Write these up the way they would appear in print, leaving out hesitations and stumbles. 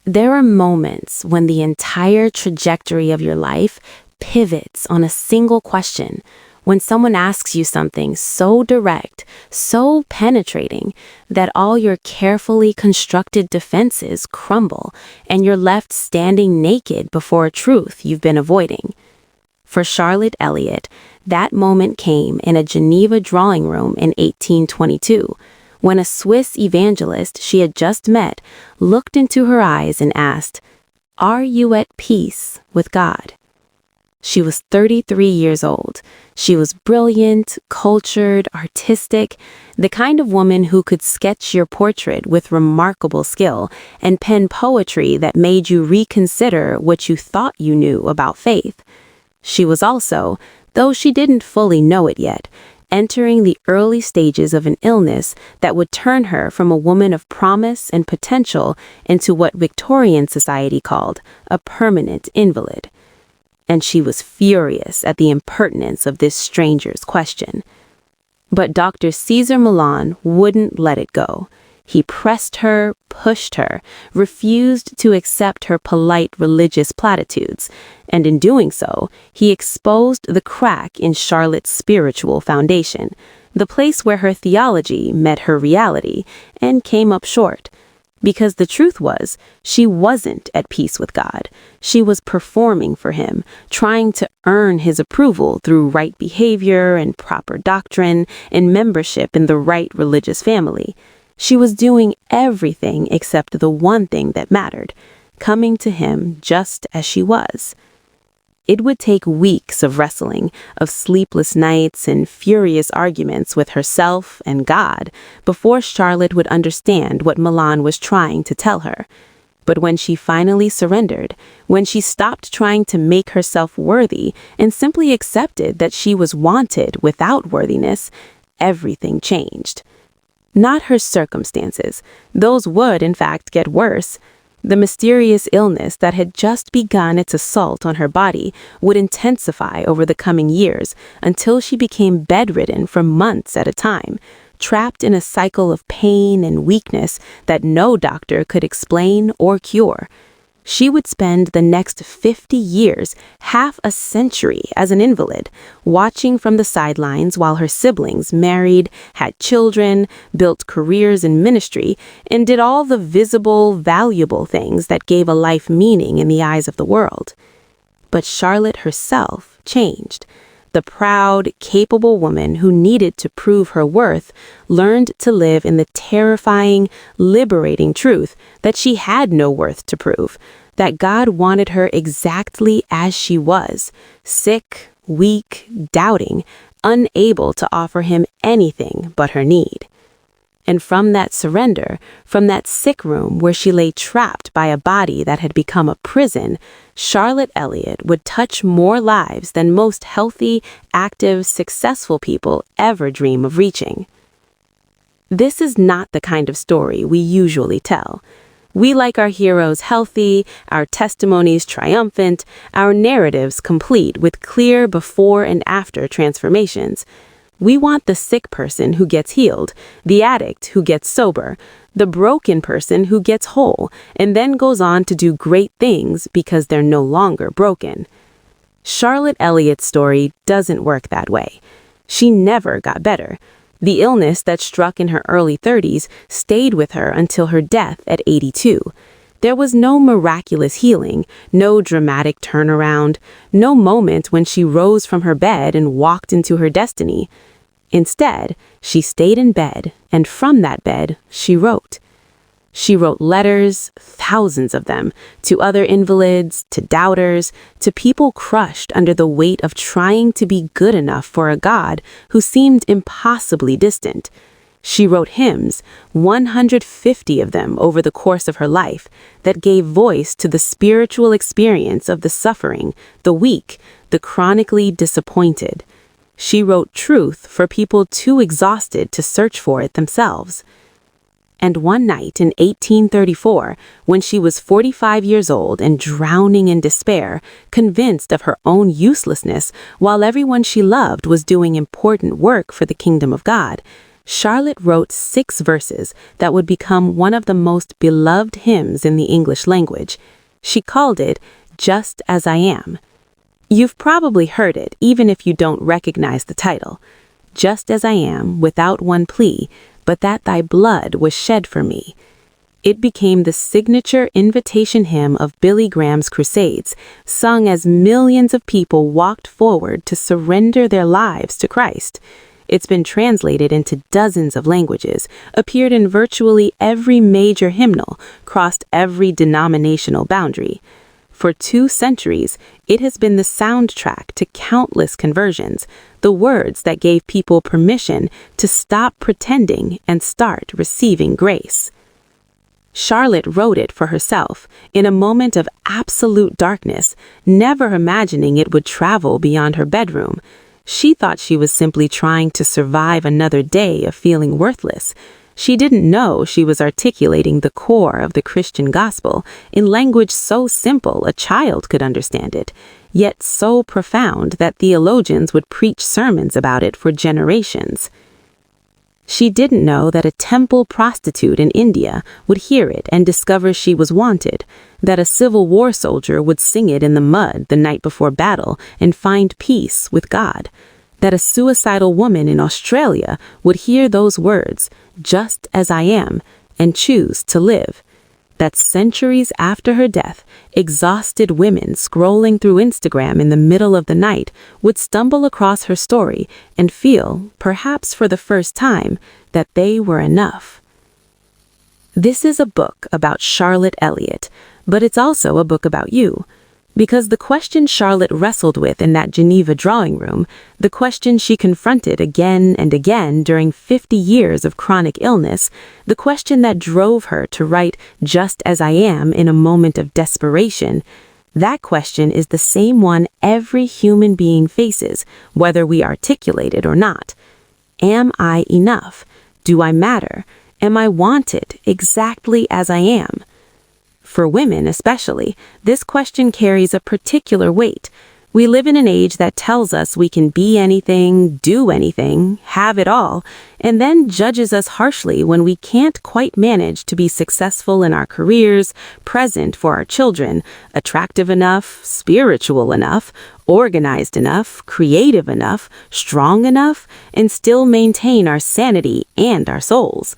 There are moments when the entire trajectory of your life pivots on a single question, when someone asks you something so direct, so penetrating, that all your carefully constructed defenses crumble and you're left standing naked before a truth you've been avoiding. For Charlotte Elliott, that moment came in a Geneva drawing room in 1822, when a Swiss evangelist she had just met looked into her eyes and asked, "Are you at peace with God?" She was 33 years old. She was brilliant, cultured, artistic, the kind of woman who could sketch your portrait with remarkable skill and pen poetry that made you reconsider what you thought you knew about faith. She was also, though she didn't fully know it yet, entering the early stages of an illness that would turn her from a woman of promise and potential into what Victorian society called a permanent invalid. And she was furious at the impertinence of this stranger's question. But Dr. Cesar Millan wouldn't let it go. He pressed her, pushed her, refused to accept her polite religious platitudes, and in doing so, he exposed the crack in Charlotte's spiritual foundation, the place where her theology met her reality and came up short. Because the truth was, she wasn't at peace with God. She was performing for him, trying to earn his approval through right behavior and proper doctrine and membership in the right religious family. She was doing everything except the one thing that mattered, coming to him just as she was. It would take weeks of wrestling, of sleepless nights and furious arguments with herself and God before Charlotte would understand what Milan was trying to tell her. But when she finally surrendered, when she stopped trying to make herself worthy and simply accepted that she was wanted without worthiness, everything changed. Not her circumstances. Those would, in fact, get worse. The mysterious illness that had just begun its assault on her body would intensify over the coming years until she became bedridden for months at a time, trapped in a cycle of pain and weakness that no doctor could explain or cure. She would spend the next 50 years, half a century, as an invalid, watching from the sidelines while her siblings married, had children, built careers in ministry, and did all the visible, valuable things that gave a life meaning in the eyes of the world. But Charlotte herself changed. The proud, capable woman who needed to prove her worth learned to live in the terrifying, liberating truth that she had no worth to prove, that God wanted her exactly as she was, sick, weak, doubting, unable to offer him anything but her need. And from that surrender, from that sick room where she lay trapped by a body that had become a prison, Charlotte Elliott would touch more lives than most healthy, active, successful people ever dream of reaching. This is not the kind of story we usually tell. We like our heroes healthy, our testimonies triumphant, our narratives complete with clear before and after transformations. We want the sick person who gets healed, the addict who gets sober, the broken person who gets whole, and then goes on to do great things because they're no longer broken. Charlotte Elliott's story doesn't work that way. She never got better. The illness that struck in her early 30s stayed with her until her death at 82. There was no miraculous healing, no dramatic turnaround, no moment when she rose from her bed and walked into her destiny. Instead, she stayed in bed, and from that bed, she wrote. She wrote letters, thousands of them, to other invalids, to doubters, to people crushed under the weight of trying to be good enough for a God who seemed impossibly distant. She wrote hymns, 150 of them over the course of her life, that gave voice to the spiritual experience of the suffering, the weak, the chronically disappointed. She wrote truth for people too exhausted to search for it themselves. And one night in 1834, when she was 45 years old and drowning in despair, convinced of her own uselessness while everyone she loved was doing important work for the kingdom of God, Charlotte wrote 6 verses that would become one of the most beloved hymns in the English language. She called it Just As I Am. You've probably heard it, even if you don't recognize the title. Just as I am, without one plea, but that thy blood was shed for me. It became the signature invitation hymn of Billy Graham's Crusades, sung as millions of people walked forward to surrender their lives to Christ. It's been translated into dozens of languages, appeared in virtually every major hymnal, crossed every denominational boundary. For 2 centuries, it has been the soundtrack to countless conversions, the words that gave people permission to stop pretending and start receiving grace. Charlotte wrote it for herself, in a moment of absolute darkness, never imagining it would travel beyond her bedroom. She thought she was simply trying to survive another day of feeling worthless. She didn't know she was articulating the core of the Christian gospel in language so simple a child could understand it, yet so profound that theologians would preach sermons about it for generations. She didn't know that a temple prostitute in India would hear it and discover she was wanted, that a Civil War soldier would sing it in the mud the night before battle and find peace with God, that a suicidal woman in Australia would hear those words, just as I am, and choose to live, that centuries after her death, exhausted women scrolling through Instagram in the middle of the night would stumble across her story and feel, perhaps for the first time, that they were enough. This is a book about Charlotte Elliott, but it's also a book about you. Because the question Charlotte wrestled with in that Geneva drawing room, the question she confronted again and again during 50 years of chronic illness, the question that drove her to write Just As I Am in a moment of desperation, that question is the same one every human being faces, whether we articulate it or not. Am I enough? Do I matter? Am I wanted exactly as I am? For women especially, this question carries a particular weight. We live in an age that tells us we can be anything, do anything, have it all, and then judges us harshly when we can't quite manage to be successful in our careers, present for our children, attractive enough, spiritual enough, organized enough, creative enough, strong enough, and still maintain our sanity and our souls.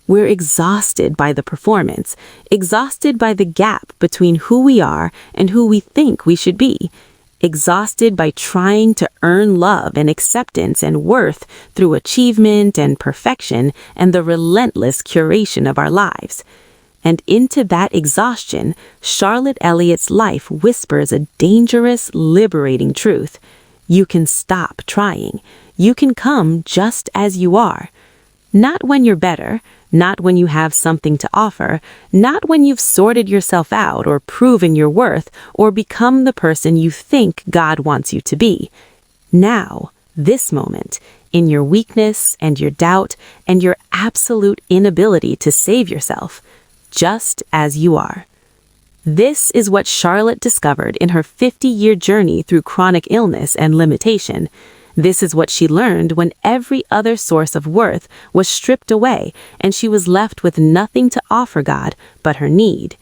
We're exhausted by the performance, exhausted by the gap between who we are and who we think we should be, exhausted by trying to earn love and acceptance and worth through achievement and perfection and the relentless curation of our lives. And into that exhaustion, Charlotte Elliott's life whispers a dangerous, liberating truth. You can stop trying. You can come just as you are. Not when you're better, not when you have something to offer, not when you've sorted yourself out or proven your worth or become the person you think God wants you to be. Now, this moment, in your weakness and your doubt and your absolute inability to save yourself, just as you are. This is what Charlotte discovered in her 50-year journey through chronic illness and limitation. This is what she learned when every other source of worth was stripped away and she was left with nothing to offer God but her need.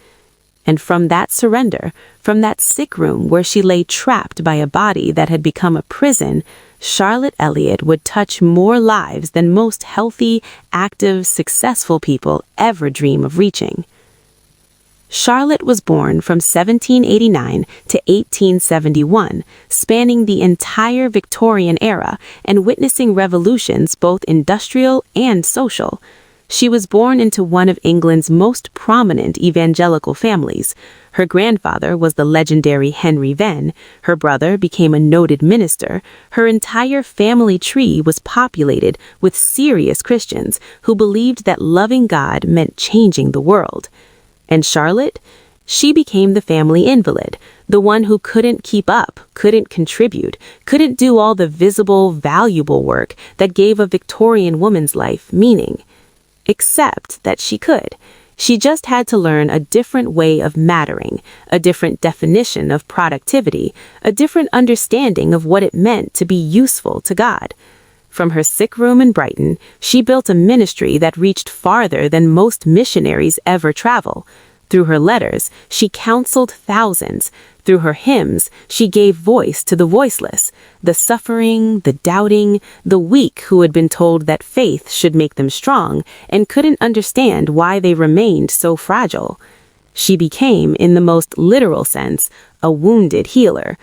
And from that surrender, from that sick room where she lay trapped by a body that had become a prison, Charlotte Elliott would touch more lives than most healthy, active, successful people ever dream of reaching. Charlotte was born from 1789 to 1871, spanning the entire Victorian era and witnessing revolutions both industrial and social. She was born into one of England's most prominent evangelical families. Her grandfather was the legendary Henry Venn. Her brother became a noted minister. Her entire family tree was populated with serious Christians who believed that loving God meant changing the world. And Charlotte? She became the family invalid, the one who couldn't keep up, couldn't contribute, couldn't do all the visible, valuable work that gave a Victorian woman's life meaning. Except that she could. She just had to learn a different way of mattering, a different definition of productivity, a different understanding of what it meant to be useful to God. From her sick room in Brighton, she built a ministry that reached farther than most missionaries ever travel. Through her letters, she counseled thousands. Through her hymns, she gave voice to the voiceless, the suffering, the doubting, the weak who had been told that faith should make them strong and couldn't understand why they remained so fragile. She became, in the most literal sense, a wounded healer.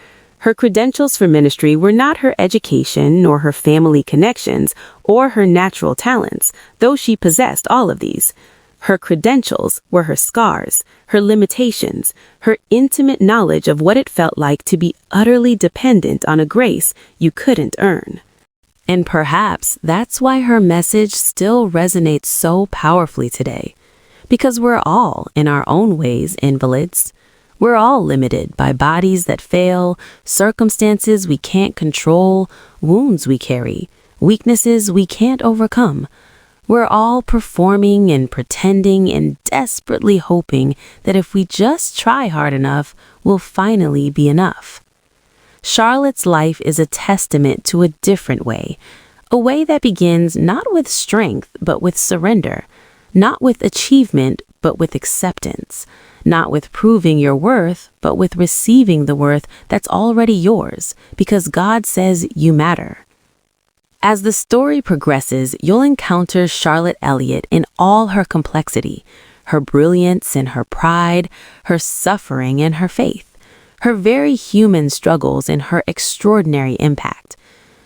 Her credentials for ministry were not her education nor her family connections or her natural talents, though she possessed all of these. Her credentials were her scars, her limitations, her intimate knowledge of what it felt like to be utterly dependent on a grace you couldn't earn. And perhaps that's why her message still resonates so powerfully today. Because we're all, in our own ways, invalids. We're all limited by bodies that fail, circumstances we can't control, wounds we carry, weaknesses we can't overcome. We're all performing and pretending and desperately hoping that if we just try hard enough, we'll finally be enough. Charlotte's life is a testament to a different way, a way that begins not with strength, but with surrender, not with achievement, but with acceptance, not with proving your worth, but with receiving the worth that's already yours, because God says you matter. As the story progresses, you'll encounter Charlotte Elliott in all her complexity, her brilliance and her pride, her suffering and her faith, her very human struggles and her extraordinary impact.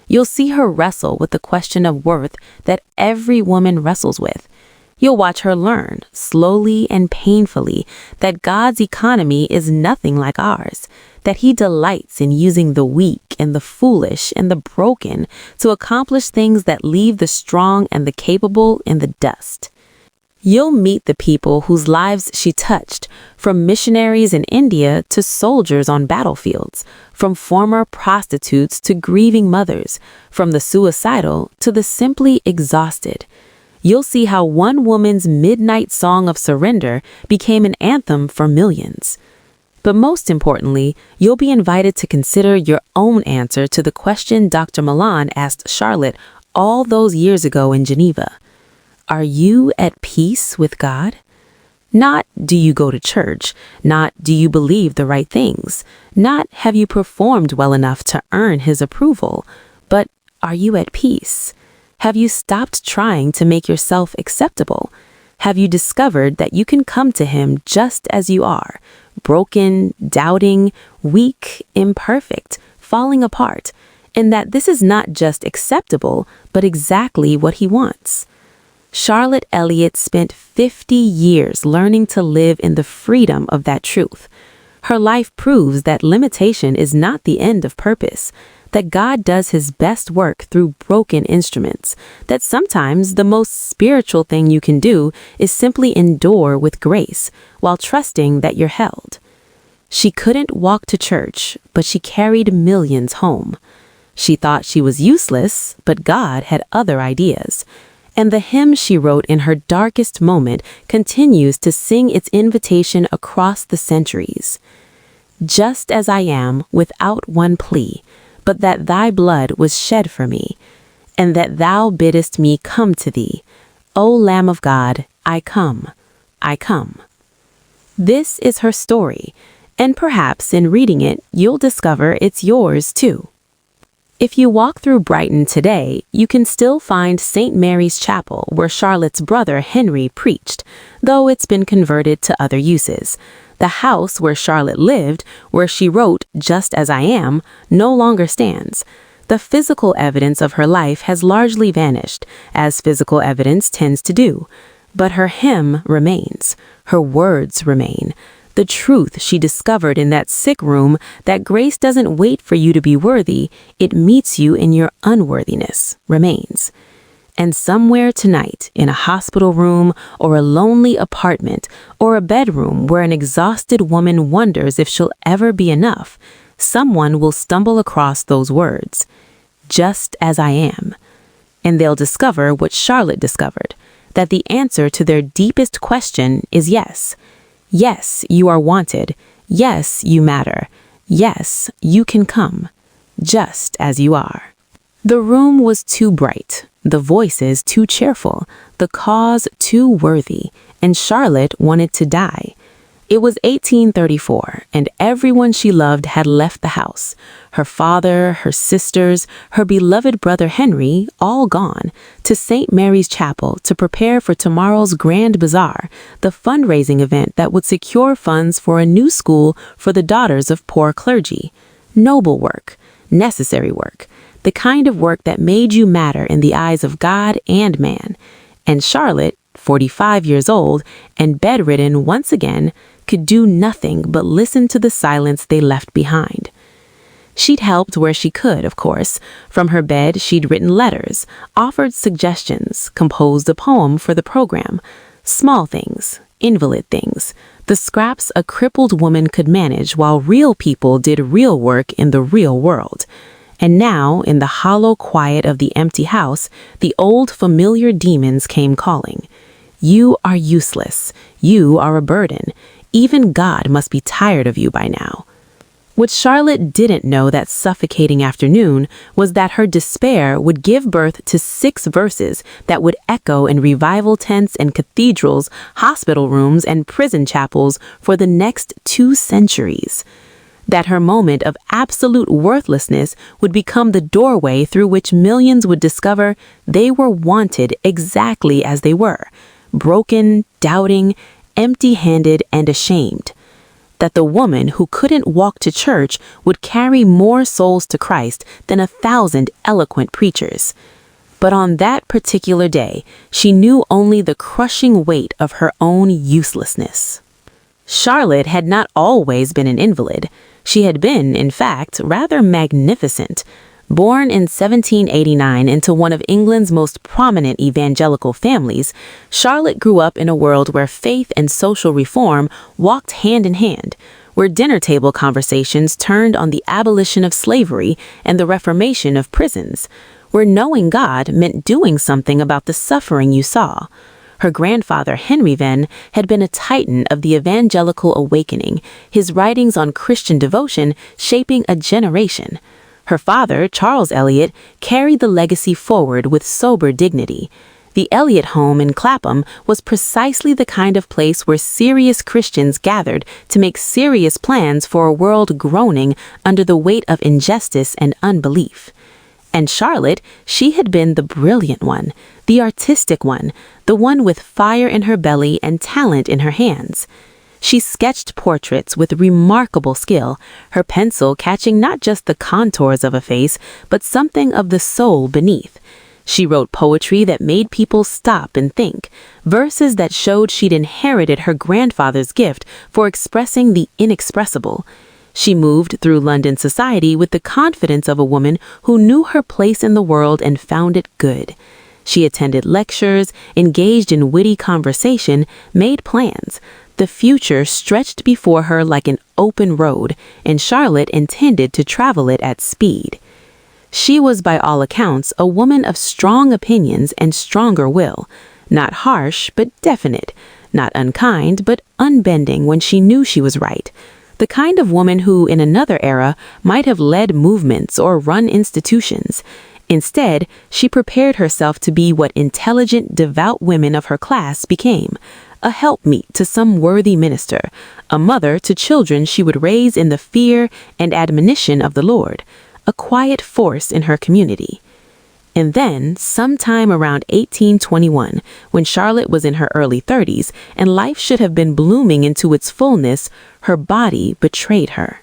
You'll see her wrestle with the question of worth that every woman wrestles with. You'll watch her learn, slowly and painfully, that God's economy is nothing like ours, that He delights in using the weak and the foolish and the broken to accomplish things that leave the strong and the capable in the dust. You'll meet the people whose lives she touched, from missionaries in India to soldiers on battlefields, from former prostitutes to grieving mothers, from the suicidal to the simply exhausted. You'll see how one woman's midnight song of surrender became an anthem for millions. But most importantly, you'll be invited to consider your own answer to the question Dr. Milan asked Charlotte all those years ago in Geneva. Are you at peace with God? Not do you go to church, not do you believe the right things, not have you performed well enough to earn His approval, but are you at peace? Have you stopped trying to make yourself acceptable? Have you discovered that you can come to Him just as you are, broken, doubting, weak, imperfect, falling apart, and that this is not just acceptable, but exactly what He wants? Charlotte Elliott spent 50 years learning to live in the freedom of that truth. Her life proves that limitation is not the end of purpose, that God does His best work through broken instruments, that sometimes the most spiritual thing you can do is simply endure with grace while trusting that you're held. She couldn't walk to church, but she carried millions home. She thought she was useless, but God had other ideas. And the hymn she wrote in her darkest moment continues to sing its invitation across the centuries. Just as I am, without one plea, but that Thy blood was shed for me, and that Thou biddest me come to Thee. O Lamb of God, I come, I come. This is her story, and perhaps in reading it, you'll discover it's yours too. If you walk through Brighton today, you can still find St. Mary's Chapel where Charlotte's brother Henry preached, though it's been converted to other uses. The house where Charlotte lived, where she wrote, "Just as I am," no longer stands. The physical evidence of her life has largely vanished, as physical evidence tends to do. But her hymn remains. Her words remain. The truth she discovered in that sick room, that grace doesn't wait for you to be worthy, it meets you in your unworthiness, remains. And somewhere tonight, in a hospital room or a lonely apartment or a bedroom where an exhausted woman wonders if she'll ever be enough, someone will stumble across those words, "Just as I am." And they'll discover what Charlotte discovered, that the answer to their deepest question is yes. Yes, you are wanted. Yes, you matter. Yes, you can come, just as you are. The room was too bright, the voices too cheerful, the cause too worthy, and Charlotte wanted to die. It was 1834, and everyone she loved had left the house. Her father, her sisters, her beloved brother Henry, all gone, to St. Mary's Chapel to prepare for tomorrow's Grand Bazaar, the fundraising event that would secure funds for a new school for the daughters of poor clergy. Noble work, necessary work, the kind of work that made you matter in the eyes of God and man. And Charlotte, 45 years old, and bedridden once again, could do nothing but listen to the silence they left behind. She'd helped where she could, of course. From her bed, she'd written letters, offered suggestions, composed a poem for the program. Small things, invalid things, the scraps a crippled woman could manage while real people did real work in the real world. And now, in the hollow quiet of the empty house, the old familiar demons came calling. You are useless. You are a burden. Even God must be tired of you by now. What Charlotte didn't know that suffocating afternoon was that her despair would give birth to 6 verses that would echo in revival tents and cathedrals, hospital rooms, and prison chapels for the next 2 centuries. That her moment of absolute worthlessness would become the doorway through which millions would discover they were wanted exactly as they were, broken, doubting, empty-handed, and ashamed. That the woman who couldn't walk to church would carry more souls to Christ than 1,000 eloquent preachers. But on that particular day, she knew only the crushing weight of her own uselessness. Charlotte had not always been an invalid. She had been, in fact, rather magnificent. Born in 1789 into one of England's most prominent evangelical families, Charlotte grew up in a world where faith and social reform walked hand in hand, where dinner table conversations turned on the abolition of slavery and the reformation of prisons, where knowing God meant doing something about the suffering you saw. Her grandfather, Henry Venn, had been a titan of the evangelical awakening, his writings on Christian devotion shaping a generation. Her father, Charles Elliott, carried the legacy forward with sober dignity. The Elliott home in Clapham was precisely the kind of place where serious Christians gathered to make serious plans for a world groaning under the weight of injustice and unbelief. And Charlotte, she had been the brilliant one, the artistic one, the one with fire in her belly and talent in her hands. She sketched portraits with remarkable skill, her pencil catching not just the contours of a face, but something of the soul beneath. She wrote poetry that made people stop and think, verses that showed she'd inherited her grandfather's gift for expressing the inexpressible. She moved through London society with the confidence of a woman who knew her place in the world and found it good. She attended lectures, engaged in witty conversation, made plans. The future stretched before her like an open road, and Charlotte intended to travel it at speed. She was, by all accounts, a woman of strong opinions and stronger will, not harsh but definite, not unkind but unbending when she knew she was right, the kind of woman who, in another era, might have led movements or run institutions. Instead, she prepared herself to be what intelligent, devout women of her class became, a helpmeet to some worthy minister, a mother to children she would raise in the fear and admonition of the Lord, a quiet force in her community. And then, sometime around 1821, when Charlotte was in her early 30s and life should have been blooming into its fullness, her body betrayed her.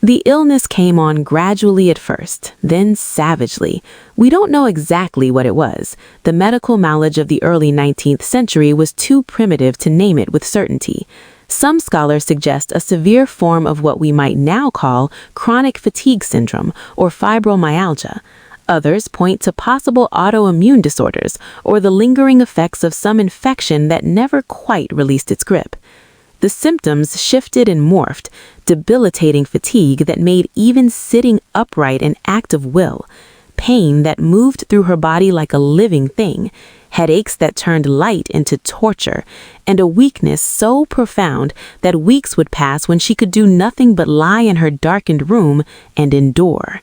The illness came on gradually at first, then savagely. We don't know exactly what it was. The medical knowledge of the early 19th century was too primitive to name it with certainty. Some scholars suggest a severe form of what we might now call chronic fatigue syndrome or fibromyalgia. Others point to possible autoimmune disorders or the lingering effects of some infection that never quite released its grip. The symptoms shifted and morphed, debilitating fatigue that made even sitting upright an act of will, pain that moved through her body like a living thing, headaches that turned light into torture, and a weakness so profound that weeks would pass when she could do nothing but lie in her darkened room and endure.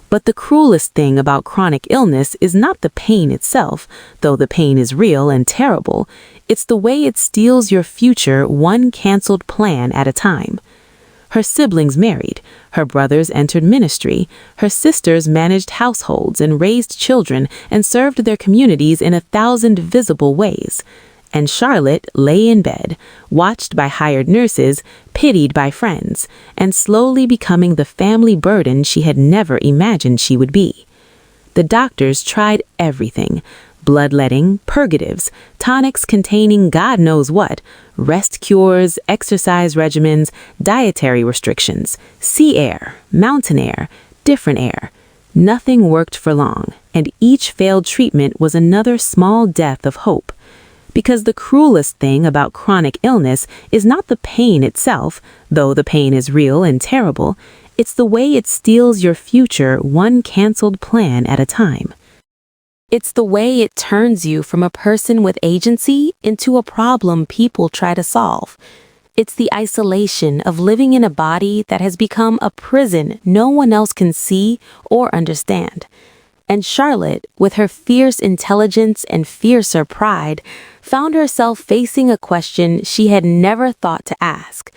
But the cruelest thing about chronic illness is not the pain itself, though the pain is real and terrible. It's the way it steals your future one canceled plan at a time. Her siblings married, her brothers entered ministry, her sisters managed households and raised children and served their communities in 1,000 visible ways. And Charlotte lay in bed, watched by hired nurses, pitied by friends, and slowly becoming the family burden she had never imagined she would be. The doctors tried everything: bloodletting, purgatives, tonics containing God knows what, rest cures, exercise regimens, dietary restrictions, sea air, mountain air, different air. Nothing worked for long, and each failed treatment was another small death of hope. Because the cruelest thing about chronic illness is not the pain itself, though the pain is real and terrible. It's the way it steals your future one canceled plan at a time. It's the way it turns you from a person with agency into a problem people try to solve. It's the isolation of living in a body that has become a prison no one else can see or understand. And Charlotte, with her fierce intelligence and fiercer pride, found herself facing a question she had never thought to ask.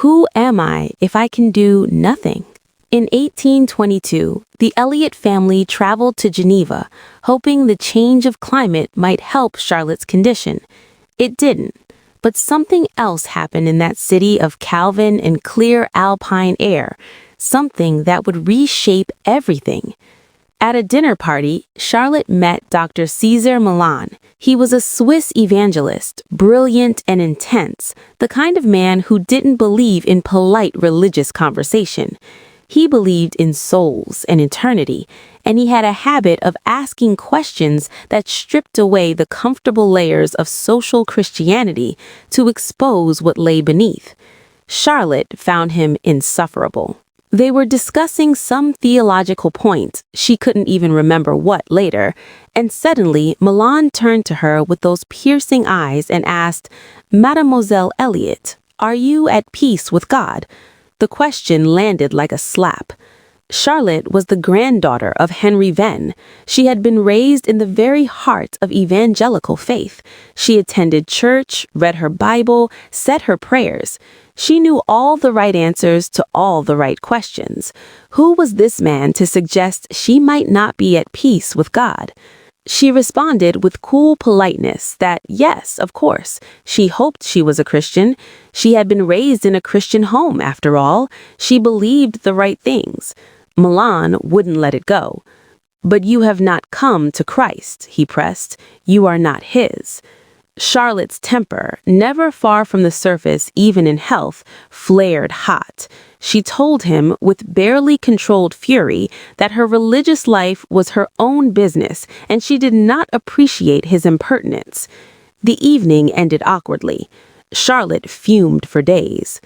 Who am I if I can do nothing? In 1822, the Elliott family traveled to Geneva, hoping the change of climate might help Charlotte's condition. It didn't, but something else happened in that city of Calvin and clear alpine air, something that would reshape everything. At a dinner party, Charlotte met Dr. Cesar Millan. He was a Swiss evangelist, brilliant and intense, the kind of man who didn't believe in polite religious conversation. He believed in souls and eternity, and he had a habit of asking questions that stripped away the comfortable layers of social Christianity to expose what lay beneath. Charlotte found him insufferable. They were discussing some theological point, she couldn't even remember what later, and suddenly Milan turned to her with those piercing eyes and asked, "Mademoiselle Elliott, are you at peace with God?" The question landed like a slap. Charlotte was the granddaughter of Henry Venn. She had been raised in the very heart of evangelical faith. She attended church, read her Bible, said her prayers. She knew all the right answers to all the right questions. Who was this man to suggest she might not be at peace with God? She responded with cool politeness that, yes, of course, she hoped she was a Christian. She had been raised in a Christian home, after all. She believed the right things. Milan wouldn't let it go. "But you have not come to Christ," he pressed. "You are not his." Charlotte's temper, never far from the surface even in health, flared hot. She told him with barely controlled fury that her religious life was her own business and she did not appreciate his impertinence. The evening ended awkwardly. Charlotte fumed for days.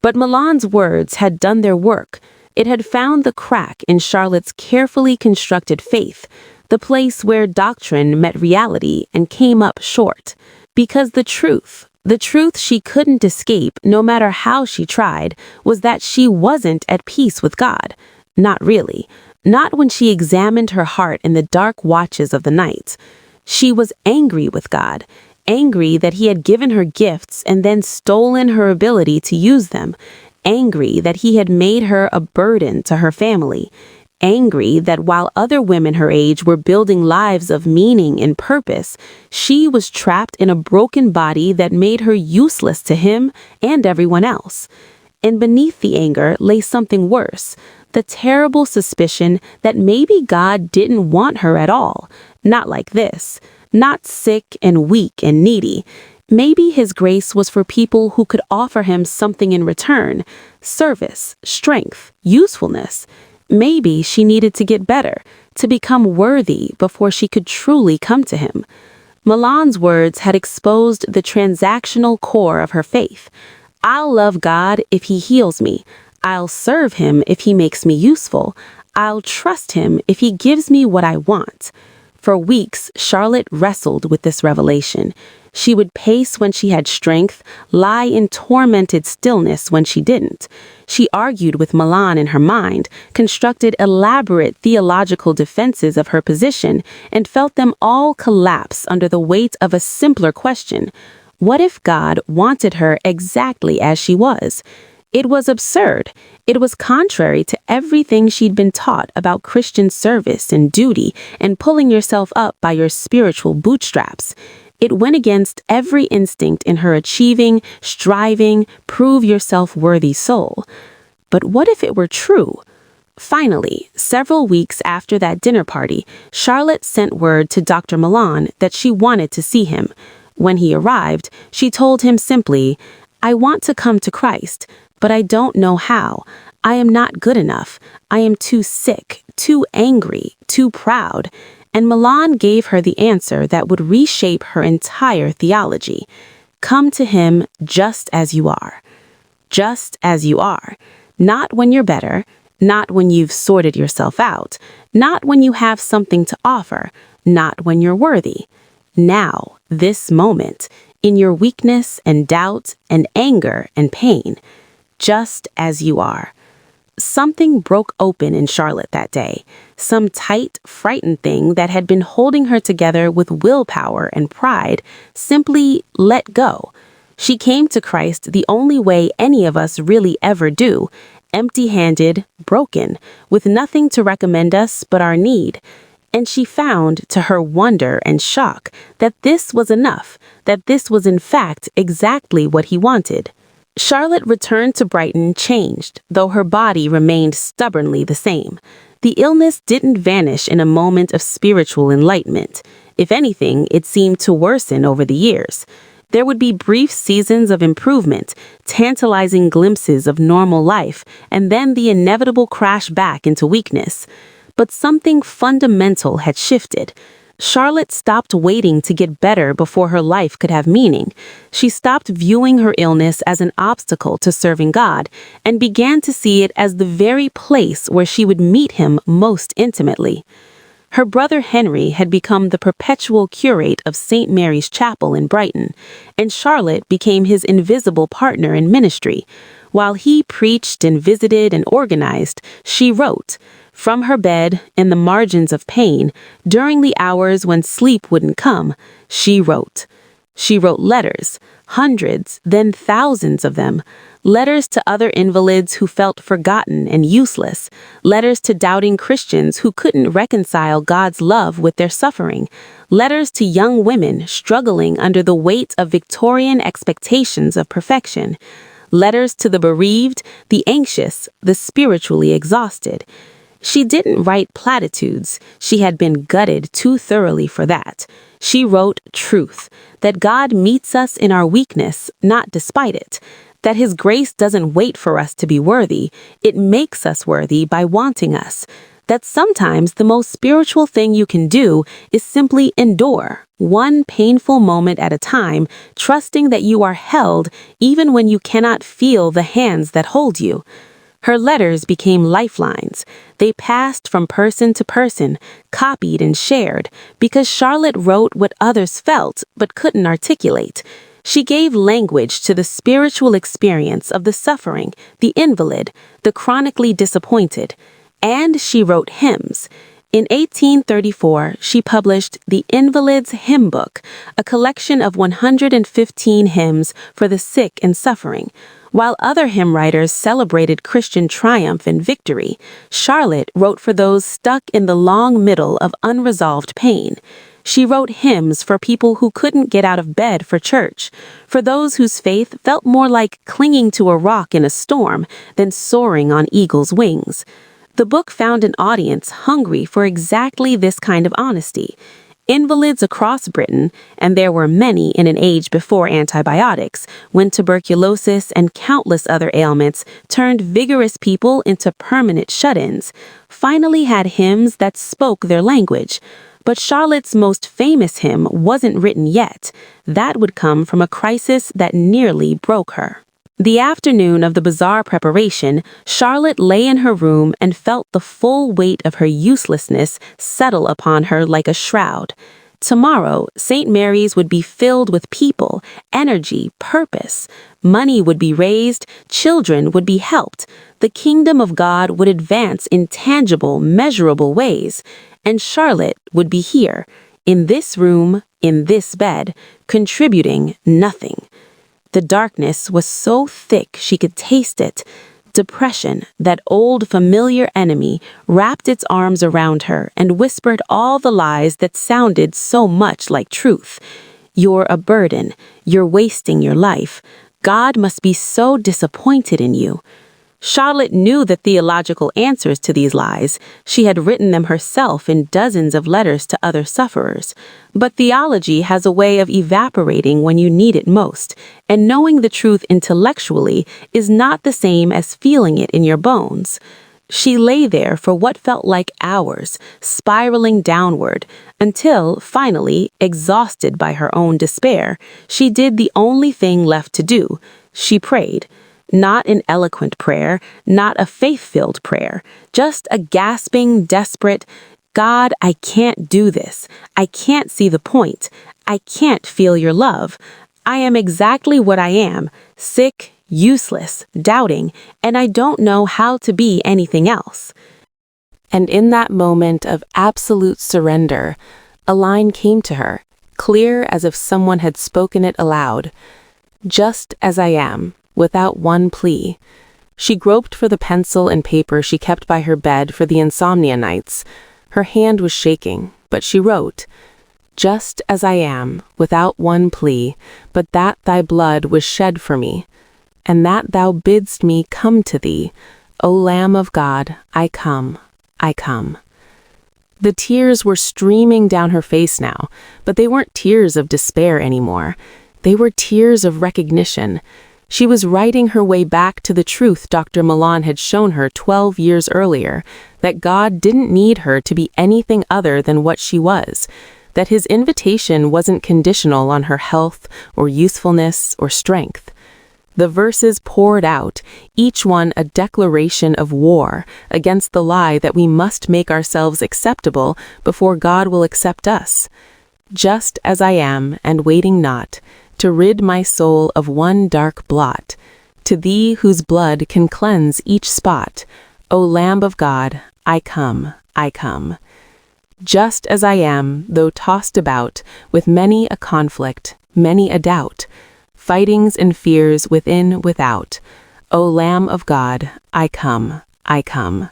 But Milan's words had done their work. It had found the crack in Charlotte's carefully constructed faith, the place where doctrine met reality and came up short. Because the truth she couldn't escape no matter how she tried, was that she wasn't at peace with God. Not really. Not when she examined her heart in the dark watches of the night. She was angry with God, angry that he had given her gifts and then stolen her ability to use them, angry that he had made her a burden to her family, angry that while other women her age were building lives of meaning and purpose, she was trapped in a broken body that made her useless to him and everyone else. And beneath the anger lay something worse, the terrible suspicion that maybe God didn't want her at all, not like this, not sick and weak and needy. Maybe his grace was for people who could offer him something in return, service, strength, usefulness. Maybe she needed to get better, to become worthy before she could truly come to him. Milan's words had exposed the transactional core of her faith. I'll love God if he heals me. I'll serve him if he makes me useful. I'll trust him if he gives me what I want. For weeks, Charlotte wrestled with this revelation. She would pace when she had strength, lie in tormented stillness when she didn't. She argued with Milan in her mind, constructed elaborate theological defenses of her position, and felt them all collapse under the weight of a simpler question. What if God wanted her exactly as she was? It was absurd. It was contrary to everything she'd been taught about Christian service and duty and pulling yourself up by your spiritual bootstraps. It went against every instinct in her achieving, striving, prove yourself worthy soul. But what if it were true? Finally, several weeks after that dinner party, Charlotte sent word to Dr. Milan that she wanted to see him. When he arrived, she told him simply, "I want to come to Christ, but I don't know how. I am not good enough. I am too sick, too angry, too proud." And Milan gave her the answer that would reshape her entire theology. Come to him just as you are. Just as you are. Not when you're better, not when you've sorted yourself out, not when you have something to offer, not when you're worthy. Now, this moment, in your weakness and doubt and anger and pain. Just as you are. Something broke open in Charlotte that day. Some tight, frightened thing that had been holding her together with willpower and pride simply let go. She came to Christ the only way any of us really ever do, empty-handed, broken, with nothing to recommend us but our need. And she found, to her wonder and shock, that this was enough, that this was in fact exactly what he wanted. Charlotte returned to Brighton changed, though her body remained stubbornly the same. The illness didn't vanish in a moment of spiritual enlightenment. If anything, it seemed to worsen over the years. There would be brief seasons of improvement, tantalizing glimpses of normal life, and then the inevitable crash back into weakness. But something fundamental had shifted. Charlotte stopped waiting to get better before her life could have meaning. She stopped viewing her illness as an obstacle to serving God and began to see it as the very place where she would meet him most intimately. Her brother Henry had become the perpetual curate of St. Mary's Chapel in Brighton, and Charlotte became his invisible partner in ministry. While he preached and visited and organized, she wrote. From her bed, in the margins of pain, during the hours when sleep wouldn't come, she wrote. She wrote letters, hundreds, then thousands of them. Letters to other invalids who felt forgotten and useless. Letters to doubting Christians who couldn't reconcile God's love with their suffering. Letters to young women struggling under the weight of Victorian expectations of perfection. Letters to the bereaved, the anxious, the spiritually exhausted. She didn't write platitudes. She had been gutted too thoroughly for that. She wrote truth, that God meets us in our weakness, not despite it. That his grace doesn't wait for us to be worthy. It makes us worthy by wanting us. That sometimes the most spiritual thing you can do is simply endure, one painful moment at a time, trusting that you are held even when you cannot feel the hands that hold you. Her letters became lifelines. They passed from person to person, copied and shared, because Charlotte wrote what others felt but couldn't articulate. She gave language to the spiritual experience of the suffering, the invalid, the chronically disappointed. And she wrote hymns. In 1834, she published The Invalid's Hymn Book, a collection of 115 hymns for the sick and suffering. While other hymn writers celebrated Christian triumph and victory, Charlotte wrote for those stuck in the long middle of unresolved pain. She wrote hymns for people who couldn't get out of bed for church, for those whose faith felt more like clinging to a rock in a storm than soaring on eagle's wings. The book found an audience hungry for exactly this kind of honesty. Invalids across Britain, and there were many in an age before antibiotics, when tuberculosis and countless other ailments turned vigorous people into permanent shut-ins, finally had hymns that spoke their language. But Charlotte's most famous hymn wasn't written yet. That would come from a crisis that nearly broke her. The afternoon of the bazaar preparation, Charlotte lay in her room and felt the full weight of her uselessness settle upon her like a shroud. Tomorrow, St. Mary's would be filled with people, energy, purpose. Money would be raised, children would be helped. The kingdom of God would advance in tangible, measurable ways. And Charlotte would be here, in this room, in this bed, contributing nothing. The darkness was so thick she could taste it. Depression, that old familiar enemy, wrapped its arms around her and whispered all the lies that sounded so much like truth. You're a burden. You're wasting your life. God must be so disappointed in you. Charlotte knew the theological answers to these lies. She had written them herself in dozens of letters to other sufferers. But theology has a way of evaporating when you need it most, and knowing the truth intellectually is not the same as feeling it in your bones. She lay there for what felt like hours, spiraling downward, until, finally, exhausted by her own despair, she did the only thing left to do. She prayed. Not an eloquent prayer, not a faith-filled prayer, just a gasping, desperate, God, I can't do this. I can't see the point. I can't feel your love. I am exactly what I am, sick, useless, doubting, and I don't know how to be anything else. And in that moment of absolute surrender, a line came to her, clear as if someone had spoken it aloud. Just as I am. Without one plea. She groped for the pencil and paper she kept by her bed for the insomnia nights. Her hand was shaking, but she wrote, Just as I am, without one plea, but that thy blood was shed for me, and that thou bidst me come to thee. O Lamb of God, I come, I come. The tears were streaming down her face now, but they weren't tears of despair anymore. They were tears of recognition. She was writing her way back to the truth Dr. Milan had shown her 12 years earlier, that God didn't need her to be anything other than what she was, that his invitation wasn't conditional on her health or usefulness or strength. The verses poured out, each one a declaration of war against the lie that we must make ourselves acceptable before God will accept us. Just as I am, and waiting not, to rid my soul of one dark blot, to thee whose blood can cleanse each spot, O Lamb of God, I come, I come. Just as I am, though tossed about with many a conflict, many a doubt, fightings and fears within, without, O Lamb of God, I come, I come.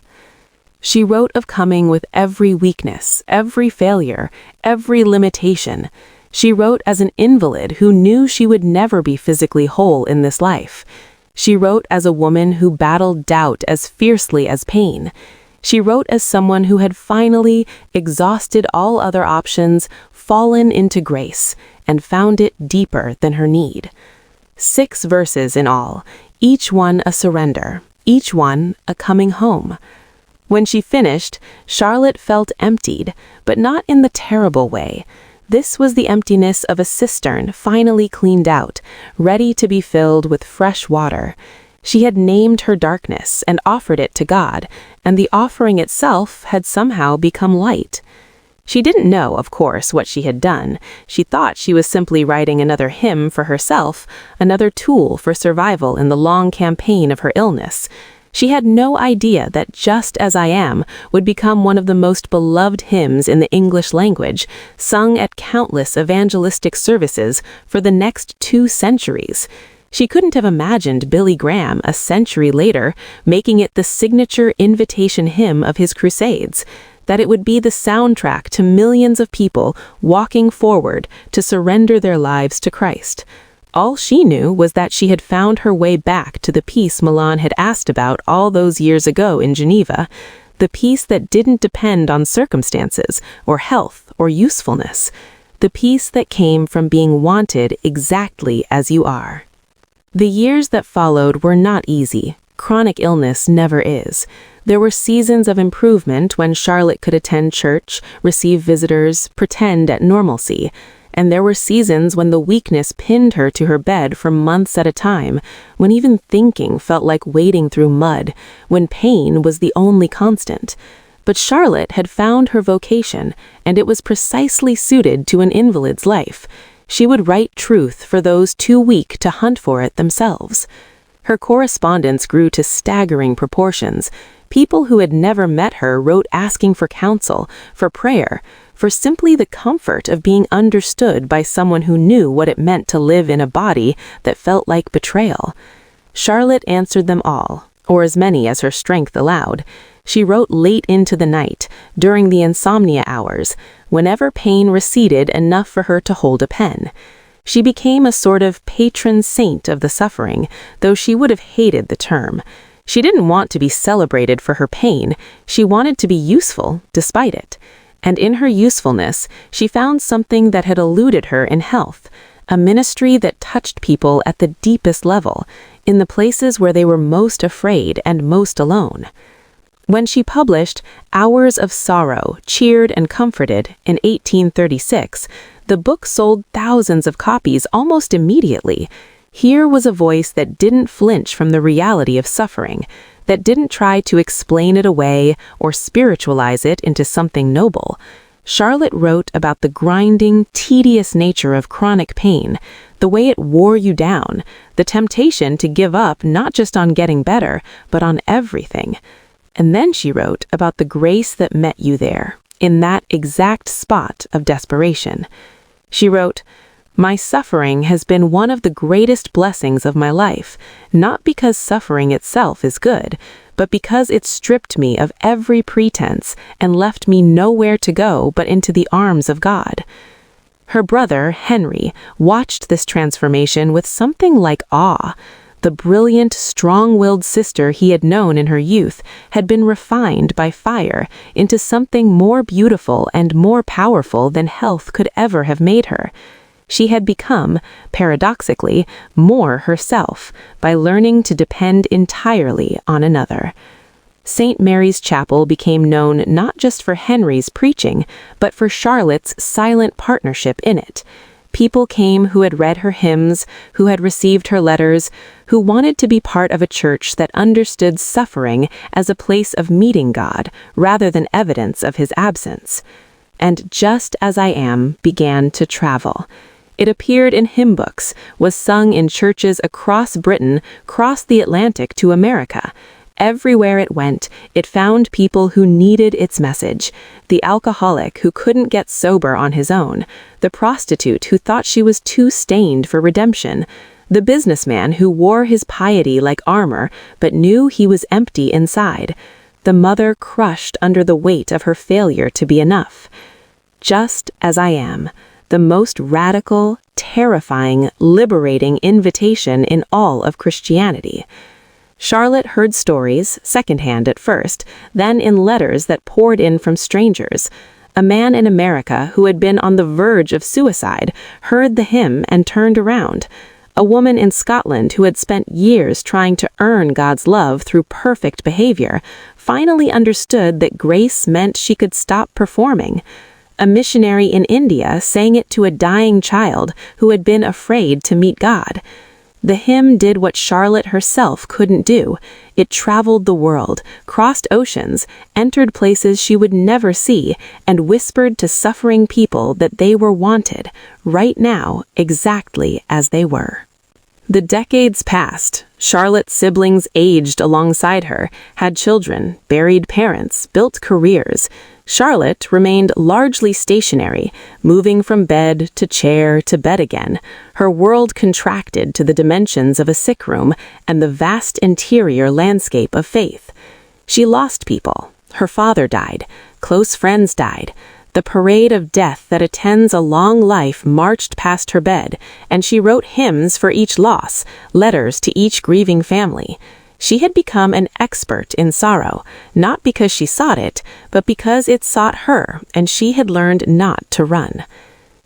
She wrote of coming with every weakness, every failure, every limitation. She wrote as an invalid who knew she would never be physically whole in this life. She wrote as a woman who battled doubt as fiercely as pain. She wrote as someone who had finally exhausted all other options, fallen into grace, and found it deeper than her need. 6 verses in all, each one a surrender, each one a coming home. When she finished, Charlotte felt emptied, but not in the terrible way. This was the emptiness of a cistern finally cleaned out, ready to be filled with fresh water. She had named her darkness and offered it to God, and the offering itself had somehow become light. She didn't know, of course, what she had done. She thought she was simply writing another hymn for herself, another tool for survival in the long campaign of her illness. She had no idea that Just as I Am would become one of the most beloved hymns in the English language, sung at countless evangelistic services for the next 2 centuries. She couldn't have imagined Billy Graham, a century later, making it the signature invitation hymn of his crusades, that it would be the soundtrack to millions of people walking forward to surrender their lives to Christ. All she knew was that she had found her way back to the peace Milan had asked about all those years ago in Geneva, the peace that didn't depend on circumstances or health or usefulness, the peace that came from being wanted exactly as you are. The years that followed were not easy. Chronic illness never is. There were seasons of improvement when Charlotte could attend church, receive visitors, pretend at normalcy. and there were seasons when the weakness pinned her to her bed for months at a time, when even thinking felt like wading through mud, when pain was the only constant. But Charlotte had found her vocation, and it was precisely suited to an invalid's life. She would write truth for those too weak to hunt for it themselves. Her correspondence grew to staggering proportions. People who had never met her wrote asking for counsel, for prayer, for simply the comfort of being understood by someone who knew what it meant to live in a body that felt like betrayal. Charlotte answered them all, or as many as her strength allowed. She wrote late into the night, during the insomnia hours, whenever pain receded enough for her to hold a pen. She became a sort of patron saint of the suffering, though she would have hated the term. She didn't want to be celebrated for her pain. She wanted to be useful despite it. And in her usefulness, she found something that had eluded her in health, a ministry that touched people at the deepest level, in the places where they were most afraid and most alone. When she published Hours of Sorrow, Cheered and Comforted in 1836, the book sold thousands of copies almost immediately. Here was a voice that didn't flinch from the reality of suffering, that didn't try to explain it away or spiritualize it into something noble. Charlotte wrote about the grinding, tedious nature of chronic pain, the way it wore you down, the temptation to give up not just on getting better, but on everything. And then she wrote about the grace that met you there, in that exact spot of desperation. She wrote, "My suffering has been one of the greatest blessings of my life, not because suffering itself is good, but because it stripped me of every pretense and left me nowhere to go but into the arms of God." Her brother, Henry, watched this transformation with something like awe. The brilliant, strong-willed sister he had known in her youth had been refined by fire into something more beautiful and more powerful than health could ever have made her. She had become, paradoxically, more herself by learning to depend entirely on another. St. Mary's Chapel became known not just for Henry's preaching, but for Charlotte's silent partnership in it. People came who had read her hymns, who had received her letters, who wanted to be part of a church that understood suffering as a place of meeting God rather than evidence of his absence. And Just As I Am began to travel. It appeared in hymn books, was sung in churches across Britain, crossed the Atlantic to America. Everywhere it went, it found people who needed its message. The alcoholic who couldn't get sober on his own. The prostitute who thought she was too stained for redemption. The businessman who wore his piety like armor, but knew he was empty inside. The mother crushed under the weight of her failure to be enough. Just as I am. The most radical, terrifying, liberating invitation in all of Christianity. Charlotte heard stories, secondhand at first, then in letters that poured in from strangers. A man in America who had been on the verge of suicide heard the hymn and turned around. A woman in Scotland who had spent years trying to earn God's love through perfect behavior finally understood that grace meant she could stop performing. A missionary in India sang it to a dying child who had been afraid to meet God. The hymn did what Charlotte herself couldn't do. It traveled the world, crossed oceans, entered places she would never see, and whispered to suffering people that they were wanted, right now, exactly as they were. The decades passed. Charlotte's siblings aged alongside her, had children, buried parents, built careers. Charlotte remained largely stationary, moving from bed to chair to bed again. Her world contracted to the dimensions of a sick room and the vast interior landscape of faith. She lost people. Her father died. Close friends died. The parade of death that attends a long life marched past her bed, and she wrote hymns for each loss, letters to each grieving family. She had become an expert in sorrow, not because she sought it, but because it sought her, and she had learned not to run.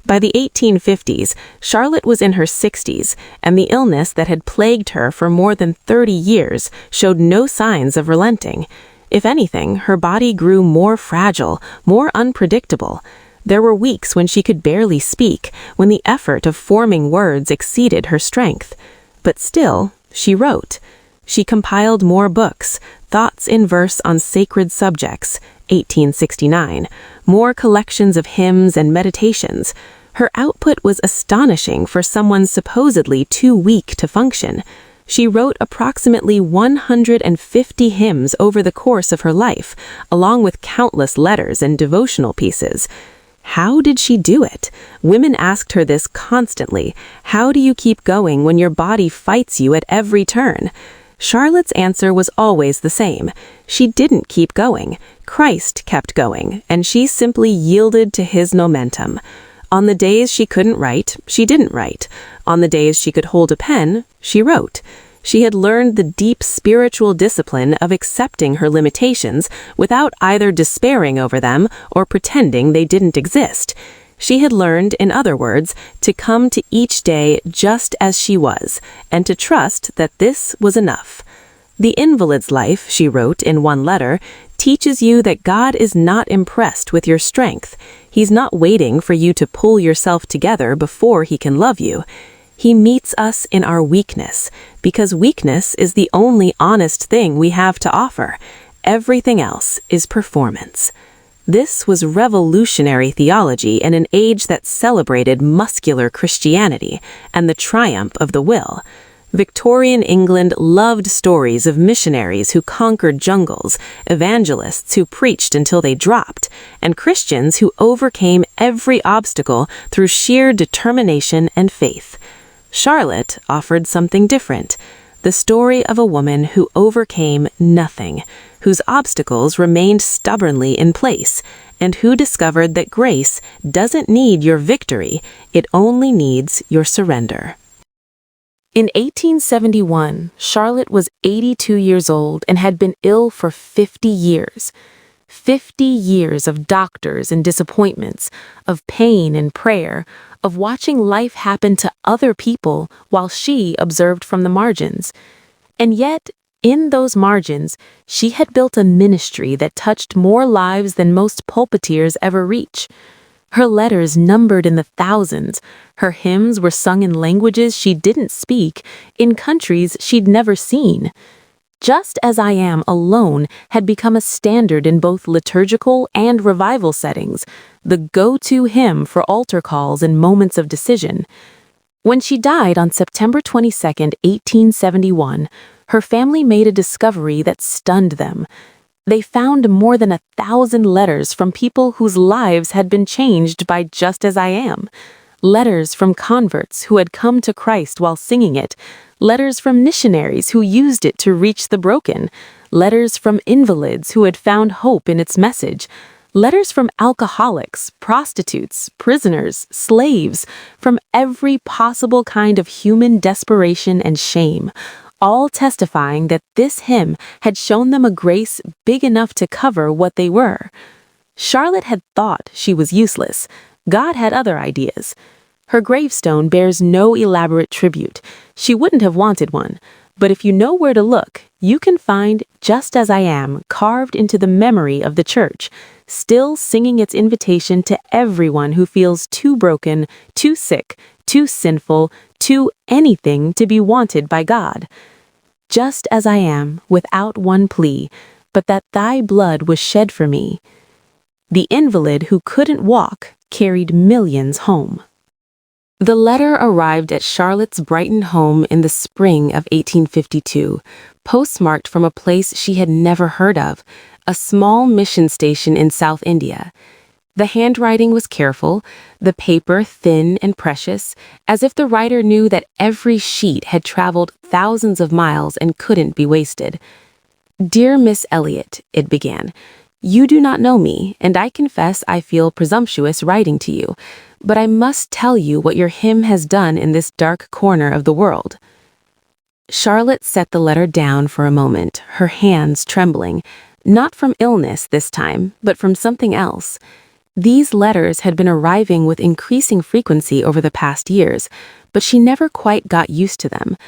By the 1850s, Charlotte was in her 60s, and the illness that had plagued her for more than 30 years showed no signs of relenting. If anything, her body grew more fragile, more unpredictable. There were weeks when she could barely speak, when the effort of forming words exceeded her strength. But still, she wrote. She compiled more books, Thoughts in Verse on Sacred Subjects, 1869, more collections of hymns and meditations. Her output was astonishing for someone supposedly too weak to function. She wrote approximately 150 hymns over the course of her life, along with countless letters and devotional pieces. How did she do it? Women asked her this constantly. How do you keep going when your body fights you at every turn? Charlotte's answer was always the same. She didn't keep going. Christ kept going, and she simply yielded to his momentum. On the days she couldn't write, she didn't write. On the days she could hold a pen, she wrote. She had learned the deep spiritual discipline of accepting her limitations without either despairing over them or pretending they didn't exist. She had learned, in other words, to come to each day just as she was, and to trust that this was enough. The invalid's life, she wrote in one letter, teaches you that God is not impressed with your strength. He's not waiting for you to pull yourself together before he can love you. He meets us in our weakness, because weakness is the only honest thing we have to offer. Everything else is performance. This was revolutionary theology in an age that celebrated muscular Christianity and the triumph of the will. Victorian England loved stories of missionaries who conquered jungles, evangelists who preached until they dropped, and Christians who overcame every obstacle through sheer determination and faith. Charlotte offered something different, the story of a woman who overcame nothing, whose obstacles remained stubbornly in place, and who discovered that grace doesn't need your victory, it only needs your surrender. In 1871, Charlotte was 82 years old and had been ill for 50 years. 50 years of doctors and disappointments, of pain and prayer, of watching life happen to other people while she observed from the margins. And yet, in those margins, she had built a ministry that touched more lives than most pulpiteers ever reach. Her letters numbered in the thousands. Her hymns were sung in languages she didn't speak, in countries she'd never seen. Just As I Am alone had become a standard in both liturgical and revival settings, the go-to hymn for altar calls and moments of decision. When she died on September 22, 1871, her family made a discovery that stunned them. They found more than 1,000 letters from people whose lives had been changed by Just As I Am. Letters from converts who had come to Christ while singing it. Letters from missionaries who used it to reach the broken. Letters from invalids who had found hope in its message. Letters from alcoholics, prostitutes, prisoners, slaves, from every possible kind of human desperation and shame, all testifying that this hymn had shown them a grace big enough to cover what they were. Charlotte had thought she was useless. God had other ideas. Her gravestone bears no elaborate tribute. She wouldn't have wanted one. But if you know where to look, you can find Just As I Am carved into the memory of the church, still singing its invitation to everyone who feels too broken, too sick, too sinful, too anything to be wanted by God. Just as I am, without one plea, but that thy blood was shed for me. The invalid who couldn't walk carried millions home. The letter arrived at Charlotte's Brighton home in the spring of 1852, postmarked from a place she had never heard of, a small mission station in South India. The handwriting was careful, the paper thin and precious, as if the writer knew that every sheet had traveled thousands of miles and couldn't be wasted. "Dear Miss Elliott," it began, "you do not know me, and I confess I feel presumptuous writing to you, but I must tell you what your hymn has done in this dark corner of the world." Charlotte set the letter down for a moment, her hands trembling, not from illness this time, but from something else. These letters had been arriving with increasing frequency over the past years, but she never quite got used to them.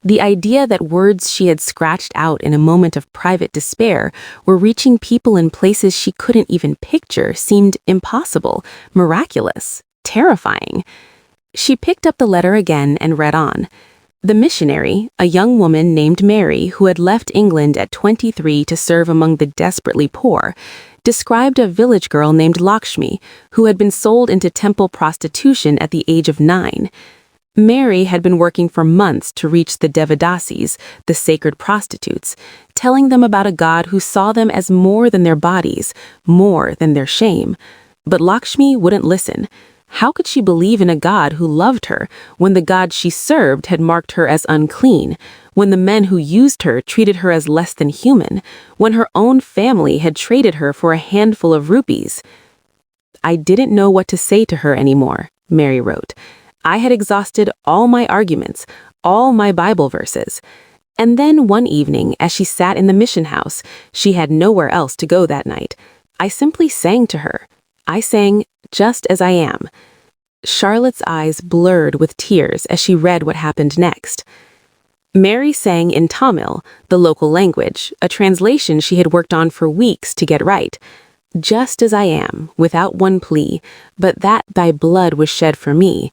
The idea that words she had scratched out in a moment of private despair were reaching people in places she couldn't even picture seemed impossible, miraculous, terrifying. She picked up the letter again and read on. The missionary, a young woman named Mary who had left England at 23 to serve among the desperately poor, described a village girl named Lakshmi who had been sold into temple prostitution at the age of 9. Mary had been working for months to reach the Devadasis, the sacred prostitutes, telling them about a God who saw them as more than their bodies, more than their shame. But Lakshmi wouldn't listen. How could she believe in a God who loved her when the God she served had marked her as unclean, when the men who used her treated her as less than human, when her own family had traded her for a handful of rupees? I didn't know what to say to her anymore, Mary wrote. I had exhausted all my arguments, all my Bible verses. And then one evening, as she sat in the mission house, she had nowhere else to go that night. I simply sang to her. I sang, "Just as I am." Charlotte's eyes blurred with tears as she read what happened next. Mary sang in Tamil, the local language, a translation she had worked on for weeks to get right. Just as I am, without one plea, but that thy blood was shed for me.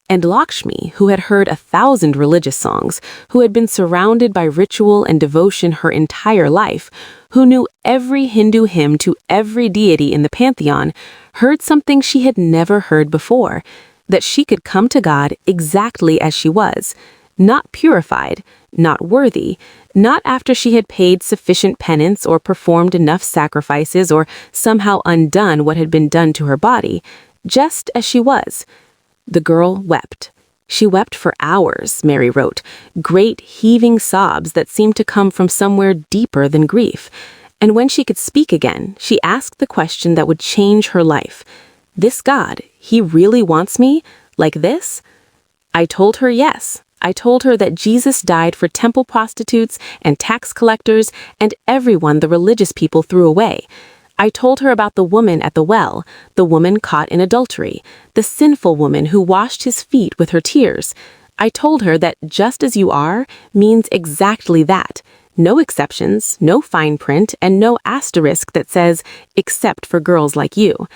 And Lakshmi, who had heard 1,000 religious songs, who had been surrounded by ritual and devotion her entire life, who knew every Hindu hymn to every deity in the pantheon, heard something she had never heard before, that she could come to God exactly as she was, not purified, not worthy, not after she had paid sufficient penance or performed enough sacrifices or somehow undone what had been done to her body, just as she was. The girl wept. She wept for hours, Mary wrote, great heaving sobs that seemed to come from somewhere deeper than grief. And when she could speak again, she asked the question that would change her life. This God, he really wants me? Like this? I told her yes. I told her that Jesus died for temple prostitutes and tax collectors and everyone the religious people threw away. I told her about the woman at the well, the woman caught in adultery, the sinful woman who washed his feet with her tears. I told her that just as you are means exactly that. No exceptions, no fine print, and no asterisk that says, except for girls like you.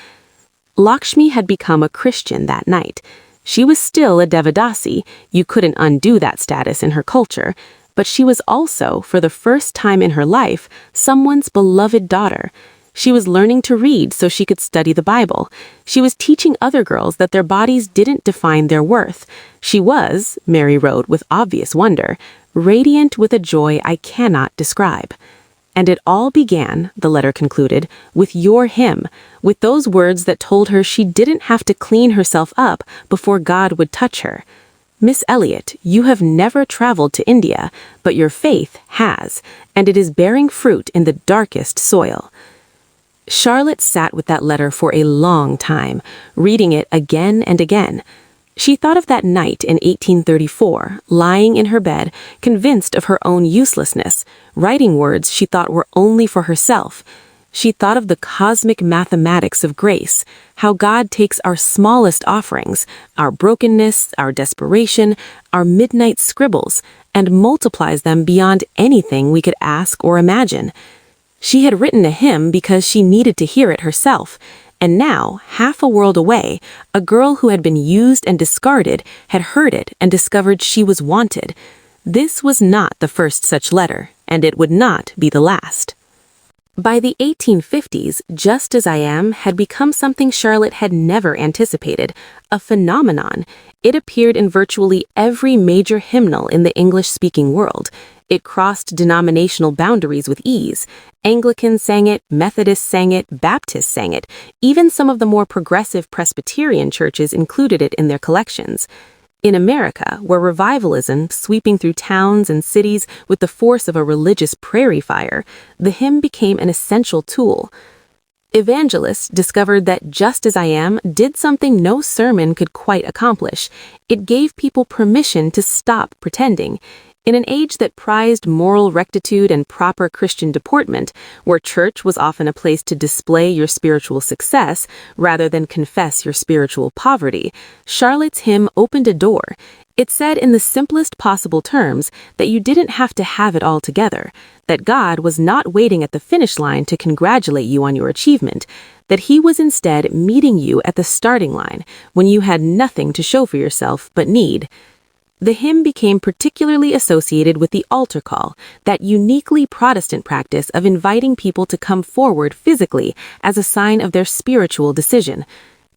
Lakshmi had become a Christian that night. She was still a Devadasi, you couldn't undo that status in her culture, but she was also, for the first time in her life, someone's beloved daughter. She was learning to read so she could study the Bible. She was teaching other girls that their bodies didn't define their worth. She was, Mary wrote with obvious wonder, radiant with a joy I cannot describe. And it all began, the letter concluded, with your hymn, with those words that told her she didn't have to clean herself up before God would touch her. Miss Elliott, you have never traveled to India, but your faith has, and it is bearing fruit in the darkest soil. Charlotte sat with that letter for a long time, reading it again and again. She thought of that night in 1834, lying in her bed, convinced of her own uselessness, writing words she thought were only for herself. She thought of the cosmic mathematics of grace, how God takes our smallest offerings, our brokenness, our desperation, our midnight scribbles, and multiplies them beyond anything we could ask or imagine. She had written a hymn because she needed to hear it herself, and now, half a world away, a girl who had been used and discarded had heard it and discovered she was wanted. This was not the first such letter, and it would not be the last. By the 1850s, Just As I Am had become something Charlotte had never anticipated, a phenomenon. It appeared in virtually every major hymnal in the English-speaking world. It crossed denominational boundaries with ease. Anglicans sang it, Methodists sang it, Baptists sang it. Even some of the more progressive Presbyterian churches included it in their collections. In America, where revivalism, sweeping through towns and cities with the force of a religious prairie fire, the hymn became an essential tool. Evangelists discovered that Just As I Am did something no sermon could quite accomplish. It gave people permission to stop pretending. In an age that prized moral rectitude and proper Christian deportment, where church was often a place to display your spiritual success rather than confess your spiritual poverty, Charlotte's hymn opened a door. It said in the simplest possible terms that you didn't have to have it all together, that God was not waiting at the finish line to congratulate you on your achievement, that He was instead meeting you at the starting line when you had nothing to show for yourself but need. The hymn became particularly associated with the altar call, that uniquely Protestant practice of inviting people to come forward physically as a sign of their spiritual decision.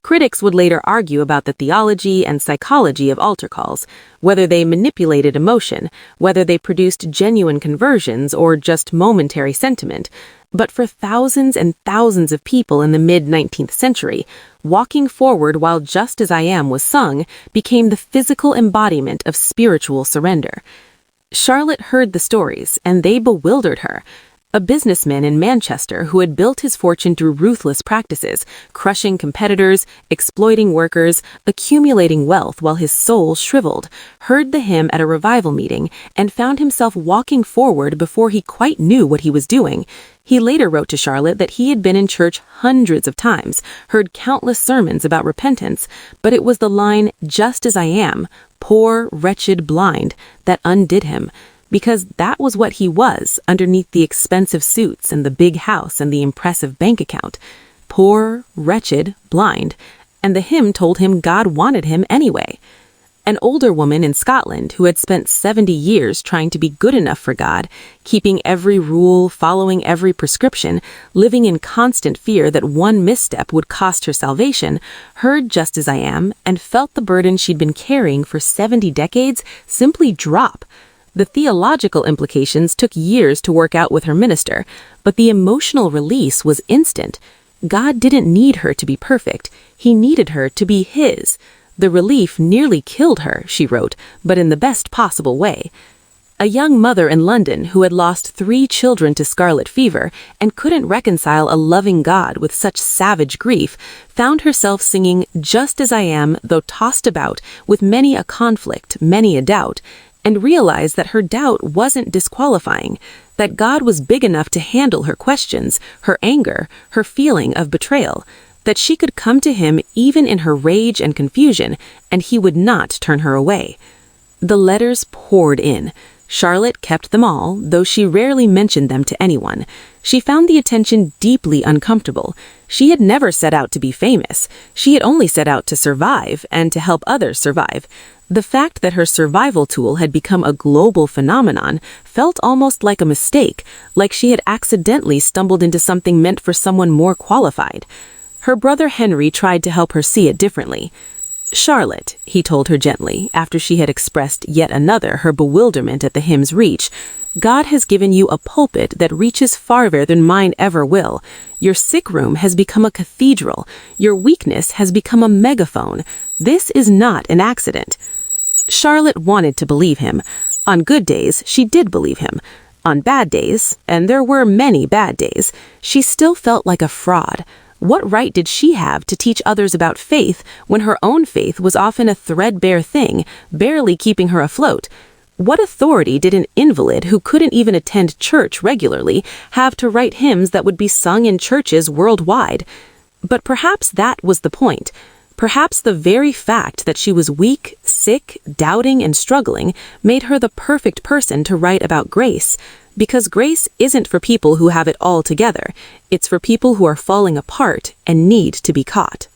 Critics would later argue about the theology and psychology of altar calls, whether they manipulated emotion, whether they produced genuine conversions or just momentary sentiment. But for thousands and thousands of people in the mid-19th century, walking forward while Just As I Am was sung became the physical embodiment of spiritual surrender. Charlotte heard the stories, and they bewildered her. A businessman in Manchester who had built his fortune through ruthless practices, crushing competitors, exploiting workers, accumulating wealth while his soul shriveled, heard the hymn at a revival meeting and found himself walking forward before he quite knew what he was doing. He later wrote to Charlotte that he had been in church hundreds of times, heard countless sermons about repentance, but it was the line, "Just as I am, poor, wretched, blind," that undid him. Because that was what he was underneath the expensive suits and the big house and the impressive bank account. Poor, wretched, blind. And the hymn told him God wanted him anyway. An older woman in Scotland who had spent 70 years trying to be good enough for God, keeping every rule, following every prescription, living in constant fear that one misstep would cost her salvation, heard Just As I Am and felt the burden she'd been carrying for 70 decades simply drop. The theological implications took years to work out with her minister, but the emotional release was instant. God didn't need her to be perfect. He needed her to be His. The relief nearly killed her, she wrote, but in the best possible way. A young mother in London who had lost 3 children to scarlet fever and couldn't reconcile a loving God with such savage grief, found herself singing Just As I Am, though tossed about with many a conflict, many a doubt, and realized that her doubt wasn't disqualifying, that God was big enough to handle her questions, her anger, her feeling of betrayal, that she could come to Him even in her rage and confusion, and He would not turn her away. The letters poured in. Charlotte kept them all, though she rarely mentioned them to anyone. She found the attention deeply uncomfortable. She had never set out to be famous. She had only set out to survive and to help others survive. The fact that her survival tool had become a global phenomenon felt almost like a mistake, like she had accidentally stumbled into something meant for someone more qualified. Her brother Henry tried to help her see it differently. "Charlotte," he told her gently, after she had expressed yet another her bewilderment at the hymn's reach, "God has given you a pulpit that reaches farther than mine ever will. Your sick room has become a cathedral. Your weakness has become a megaphone. This is not an accident." Charlotte wanted to believe him. On good days, she did believe him. On bad days, and there were many bad days, she still felt like a fraud. What right did she have to teach others about faith when her own faith was often a threadbare thing, barely keeping her afloat? What authority did an invalid who couldn't even attend church regularly have to write hymns that would be sung in churches worldwide? But perhaps that was the point. Perhaps the very fact that she was weak, sick, doubting, and struggling made her the perfect person to write about grace. Because grace isn't for people who have it all together. It's for people who are falling apart and need to be caught.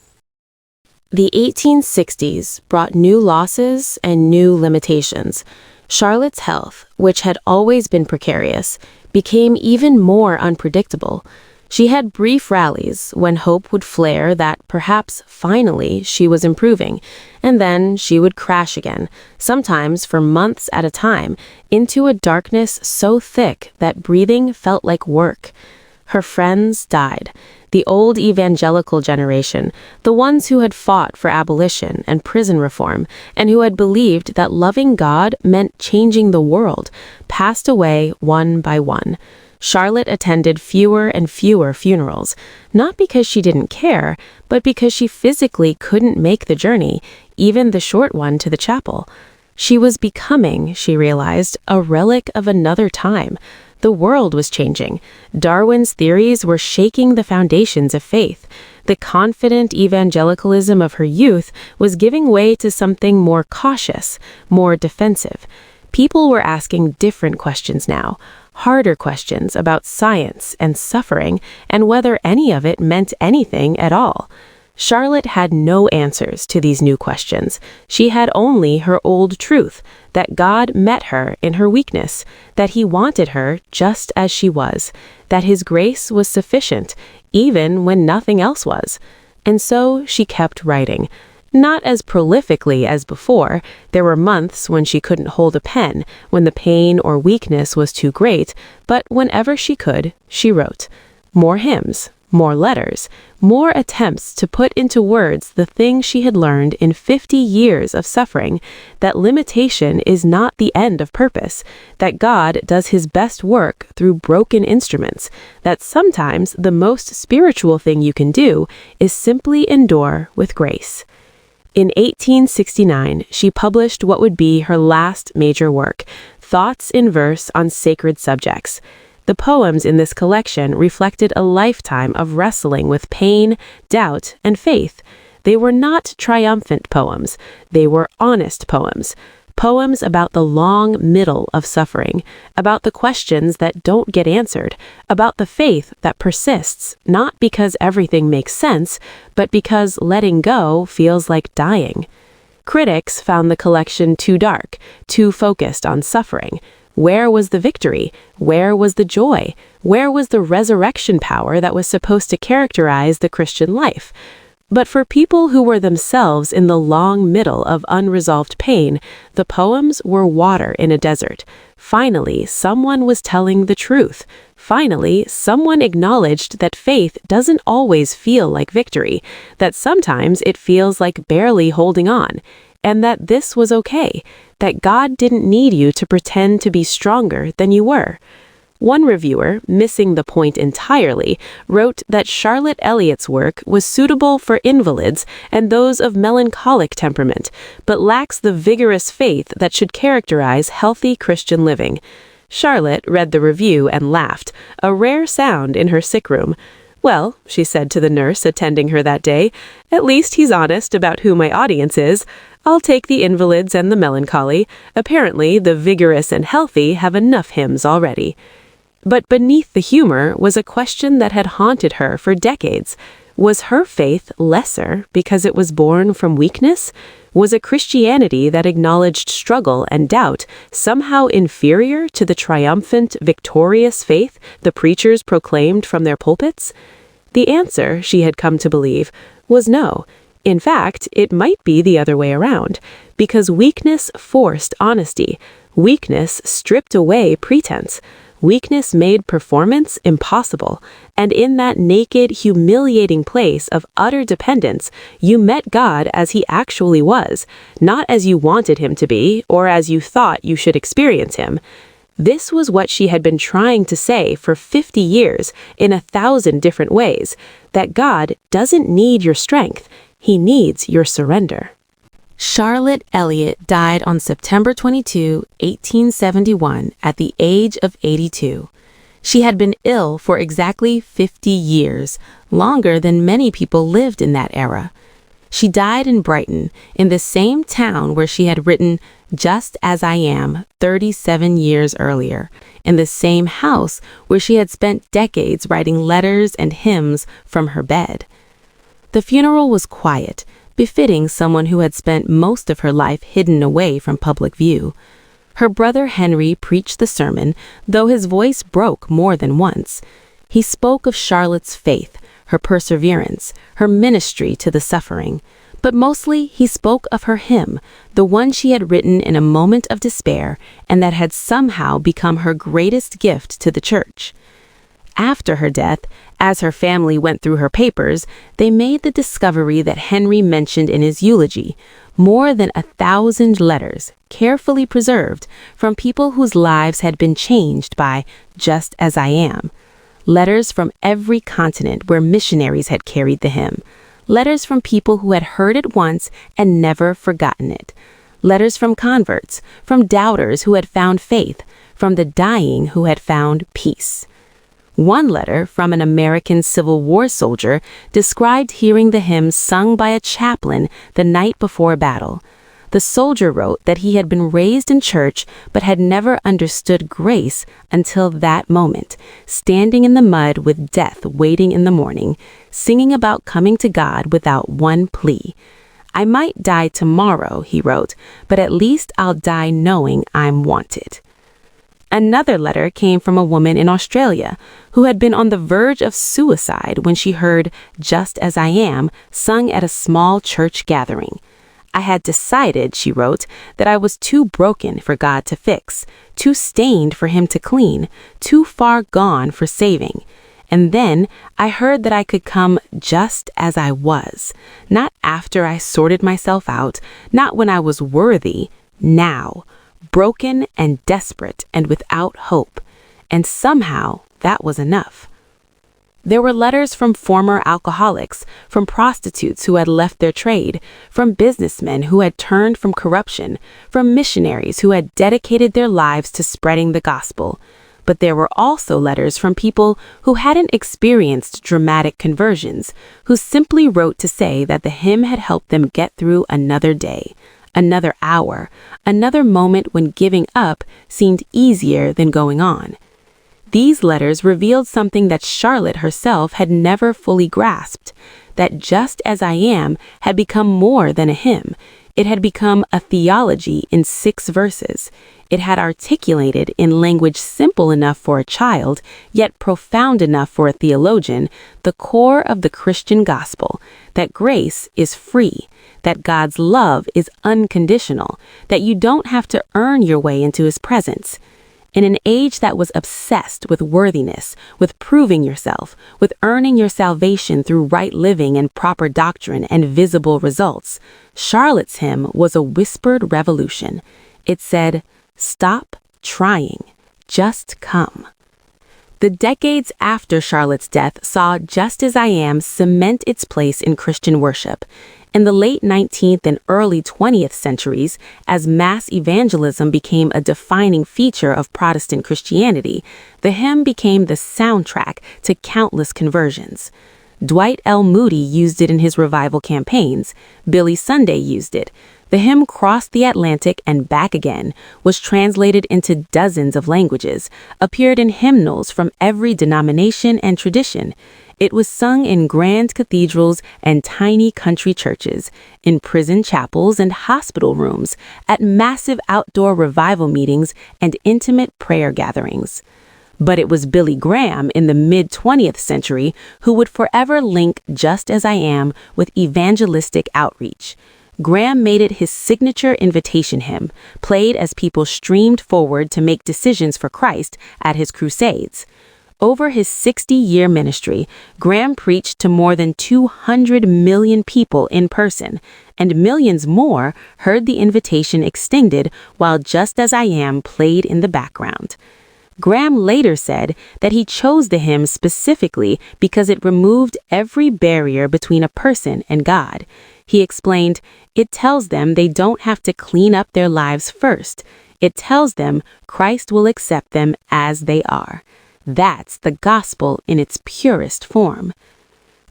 The 1860s brought new losses and new limitations. Charlotte's health, which had always been precarious, became even more unpredictable. She had brief rallies when hope would flare that perhaps finally she was improving, and then she would crash again, sometimes for months at a time, into a darkness so thick that breathing felt like work. Her friends died. The old evangelical generation, the ones who had fought for abolition and prison reform, and who had believed that loving God meant changing the world, passed away one by one. Charlotte attended fewer and fewer funerals, not because she didn't care, but because she physically couldn't make the journey, even the short one to the chapel. She was becoming, she realized, a relic of another time. The world was changing. Darwin's theories were shaking the foundations of faith. The confident evangelicalism of her youth was giving way to something more cautious, more defensive. People were asking different questions now, harder questions about science and suffering and whether any of it meant anything at all. Charlotte had no answers to these new questions. She had only her old truth, that God met her in her weakness, that he wanted her just as she was, that his grace was sufficient, even when nothing else was. And so she kept writing. Not as prolifically as before. There were months when she couldn't hold a pen, when the pain or weakness was too great, but whenever she could, she wrote. More hymns, more letters, more attempts to put into words the things she had learned in 50 years of suffering, that limitation is not the end of purpose, that God does his best work through broken instruments, that sometimes the most spiritual thing you can do is simply endure with grace. In 1869, she published what would be her last major work, Thoughts in Verse on Sacred Subjects. The poems in this collection reflected a lifetime of wrestling with pain, doubt, and faith. They were not triumphant poems. They were honest poems. Poems about the long middle of suffering, about the questions that don't get answered, about the faith that persists, not because everything makes sense, but because letting go feels like dying. Critics found the collection too dark, too focused on suffering. Where was the victory? Where was the joy? Where was the resurrection power that was supposed to characterize the Christian life? But for people who were themselves in the long middle of unresolved pain, the poems were water in a desert. Finally, someone was telling the truth. Finally, someone acknowledged that faith doesn't always feel like victory, that sometimes it feels like barely holding on, and that this was okay, that God didn't need you to pretend to be stronger than you were. One reviewer, missing the point entirely, wrote that Charlotte Elliott's work was suitable for invalids and those of melancholic temperament, but lacks the vigorous faith that should characterize healthy Christian living. Charlotte read the review and laughed, a rare sound in her sick room. "Well," she said to the nurse attending her that day, "at least he's honest about who my audience is. I'll take the invalids and the melancholy. Apparently, the vigorous and healthy have enough hymns already." But beneath the humor was a question that had haunted her for decades. Was her faith lesser because it was born from weakness? Was a Christianity that acknowledged struggle and doubt somehow inferior to the triumphant, victorious faith the preachers proclaimed from their pulpits? The answer, she had come to believe, was no. In fact, it might be the other way around, because weakness forced honesty. Weakness stripped away pretense. Weakness made performance impossible, and in that naked, humiliating place of utter dependence, you met God as he actually was, not as you wanted him to be, or as you thought you should experience him. This was what she had been trying to say for 50 years in 1,000 different ways, that God doesn't need your strength, he needs your surrender. Charlotte Elliott died on September 22, 1871, at the age of 82. She had been ill for exactly 50 years, longer than many people lived in that era. She died in Brighton, in the same town where she had written Just As I Am 37 years earlier, in the same house where she had spent decades writing letters and hymns from her bed. The funeral was quiet, befitting someone who had spent most of her life hidden away from public view. Her brother Henry preached the sermon, though his voice broke more than once. He spoke of Charlotte's faith, her perseverance, her ministry to the suffering. But mostly he spoke of her hymn, the one she had written in a moment of despair and that had somehow become her greatest gift to the church. After her death, as her family went through her papers, they made the discovery that Henry mentioned in his eulogy, more than 1,000 letters, carefully preserved, from people whose lives had been changed by Just As I Am. Letters from every continent where missionaries had carried the hymn. Letters from people who had heard it once and never forgotten it. letters from converts, from doubters who had found faith, from the dying who had found peace. One letter from an American Civil War soldier described hearing the hymn sung by a chaplain the night before battle. The soldier wrote that he had been raised in church but had never understood grace until that moment, standing in the mud with death waiting in the morning, singing about coming to God without one plea. "I might die tomorrow," he wrote, "but at least I'll die knowing I'm wanted." Another letter came from a woman in Australia who had been on the verge of suicide when she heard "Just as I Am" sung at a small church gathering. "I had decided," she wrote, "that I was too broken for God to fix, too stained for Him to clean, too far gone for saving. And then I heard that I could come just as I was, not after I sorted myself out, not when I was worthy, now, broken and desperate and without hope. And somehow that was enough." There were letters from former alcoholics, from prostitutes who had left their trade, from businessmen who had turned from corruption, from missionaries who had dedicated their lives to spreading the gospel. But there were also letters from people who hadn't experienced dramatic conversions, who simply wrote to say that the hymn had helped them get through another day, another hour, another moment when giving up seemed easier than going on. These letters revealed something that Charlotte herself had never fully grasped, that "Just as I Am" had become more than a hymn. It had become a theology in 6 verses. It had articulated in language simple enough for a child, yet profound enough for a theologian, the core of the Christian gospel, that grace is free, that God's love is unconditional, that you don't have to earn your way into His presence. In an age that was obsessed with worthiness, with proving yourself, with earning your salvation through right living and proper doctrine and visible results, Charlotte's hymn was a whispered revolution. It said, "Stop trying, just come." The decades after Charlotte's death saw "Just as I Am" cement its place in Christian worship. In the late 19th and early 20th centuries, as mass evangelism became a defining feature of Protestant Christianity, the hymn became the soundtrack to countless conversions. Dwight L. Moody used it in his revival campaigns. Billy Sunday used it. The hymn crossed the Atlantic and back again, was translated into dozens of languages, appeared in hymnals from every denomination and tradition. It was sung in grand cathedrals and tiny country churches, in prison chapels and hospital rooms, at massive outdoor revival meetings and intimate prayer gatherings. But it was Billy Graham in the mid-20th century who would forever link "Just as I Am" with evangelistic outreach. Graham made it his signature invitation hymn, played as people streamed forward to make decisions for Christ at his crusades. Over his 60-year ministry, Graham preached to more than 200 million people in person, and millions more heard the invitation extended while "Just as I Am" played in the background. Graham later said that he chose the hymn specifically because it removed every barrier between a person and God. He explained, "It tells them they don't have to clean up their lives first. It tells them Christ will accept them as they are. That's the gospel in its purest form."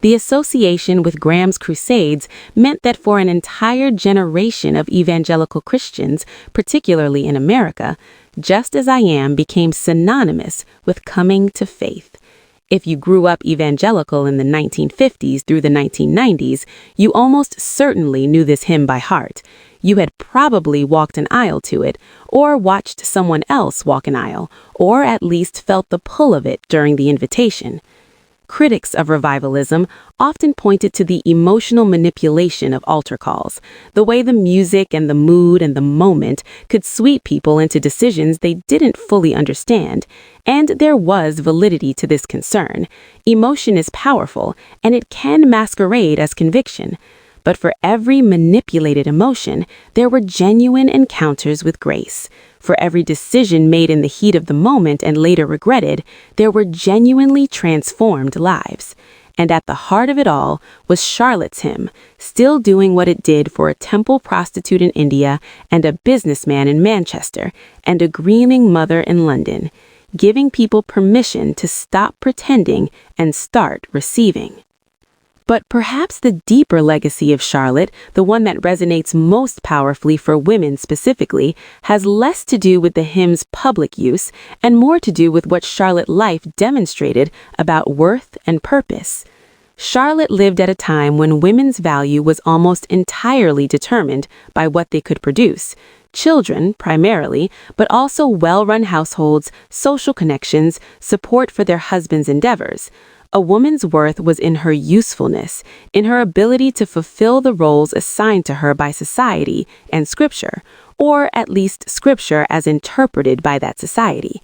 The association with Graham's crusades meant that for an entire generation of evangelical Christians, particularly in America, "Just as I Am" became synonymous with coming to faith. If you grew up evangelical in the 1950s through the 1990s, you almost certainly knew this hymn by heart. You had probably walked an aisle to it, or watched someone else walk an aisle, or at least felt the pull of it during the invitation. Critics of revivalism often pointed to the emotional manipulation of altar calls, the way the music and the mood and the moment could sweep people into decisions they didn't fully understand, and there was validity to this concern. Emotion is powerful, and it can masquerade as conviction. But for every manipulated emotion, there were genuine encounters with grace. For every decision made in the heat of the moment and later regretted, there were genuinely transformed lives. And at the heart of it all was Charlotte's hymn, still doing what it did for a temple prostitute in India and a businessman in Manchester and a grieving mother in London, giving people permission to stop pretending and start receiving. But perhaps the deeper legacy of Charlotte, the one that resonates most powerfully for women specifically, has less to do with the hymn's public use and more to do with what Charlotte's life demonstrated about worth and purpose. Charlotte lived at a time when women's value was almost entirely determined by what they could produce. Children, primarily, but also well-run households, social connections, support for their husbands' endeavors. A woman's worth was in her usefulness, in her ability to fulfill the roles assigned to her by society and Scripture, or at least Scripture as interpreted by that society.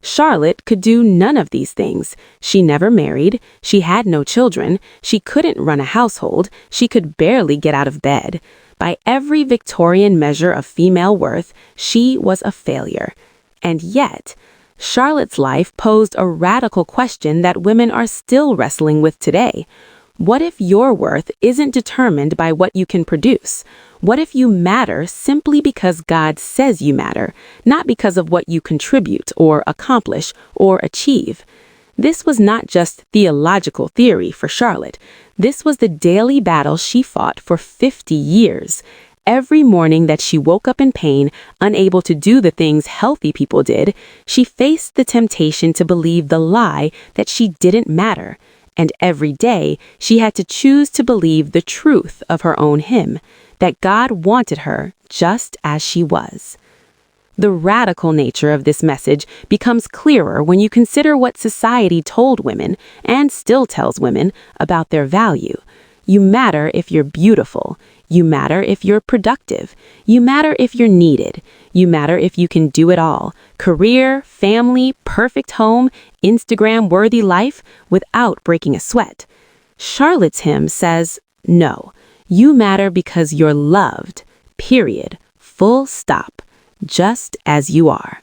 Charlotte could do none of these things. She never married, she had no children, she couldn't run a household, she could barely get out of bed. By every Victorian measure of female worth, she was a failure. And yet, Charlotte's life posed a radical question that women are still wrestling with today. What if your worth isn't determined by what you can produce? What if you matter simply because God says you matter, not because of what you contribute or accomplish or achieve? This was not just theological theory for Charlotte. This was the daily battle she fought for 50 years. Every morning that she woke up in pain, unable to do the things healthy people did, she faced the temptation to believe the lie that she didn't matter. And every day, she had to choose to believe the truth of her own hymn, that God wanted her just as she was. The radical nature of this message becomes clearer when you consider what society told women, and still tells women, about their value. You matter if you're beautiful. You matter if you're productive. You matter if you're needed. You matter if you can do it all. Career, family, perfect home, Instagram-worthy life without breaking a sweat. Charlotte's hymn says, no, you matter because you're loved. Period. Full stop. Just as you are.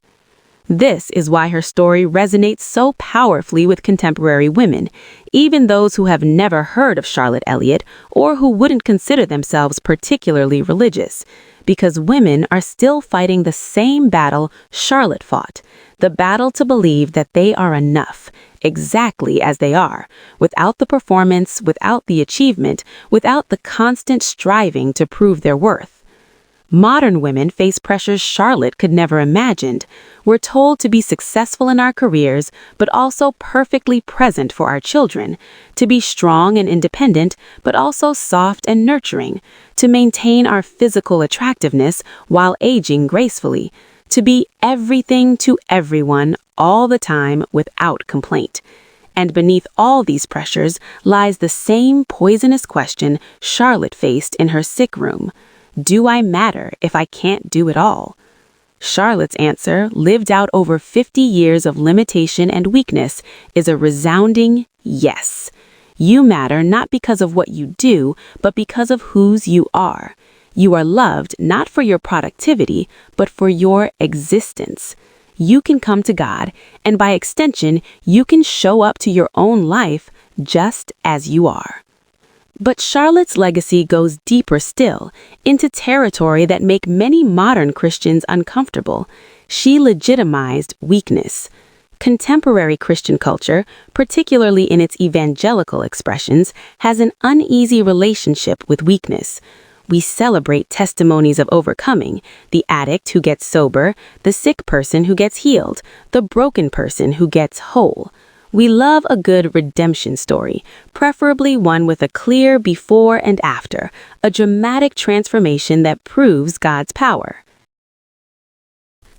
This is why her story resonates so powerfully with contemporary women, even those who have never heard of Charlotte Elliott or who wouldn't consider themselves particularly religious, because women are still fighting the same battle Charlotte fought, the battle to believe that they are enough, exactly as they are, without the performance, without the achievement, without the constant striving to prove their worth. Modern women face pressures Charlotte could never imagined. We're told to be successful in our careers, but also perfectly present for our children, to be strong and independent, but also soft and nurturing, to maintain our physical attractiveness while aging gracefully, to be everything to everyone all the time without complaint. And beneath all these pressures lies the same poisonous question Charlotte faced in her sick room. Do I matter if I can't do it all? Charlotte's answer, lived out over 50 years of limitation and weakness, is a resounding yes. You matter not because of what you do, but because of whose you are. You are loved not for your productivity, but for your existence. You can come to God, and by extension, you can show up to your own life just as you are. But Charlotte's legacy goes deeper still, into territory that make many modern Christians uncomfortable. She legitimized weakness. Contemporary Christian culture, particularly in its evangelical expressions, has an uneasy relationship with weakness. We celebrate testimonies of overcoming, the addict who gets sober, the sick person who gets healed, the broken person who gets whole. We love a good redemption story, preferably one with a clear before and after, a dramatic transformation that proves God's power.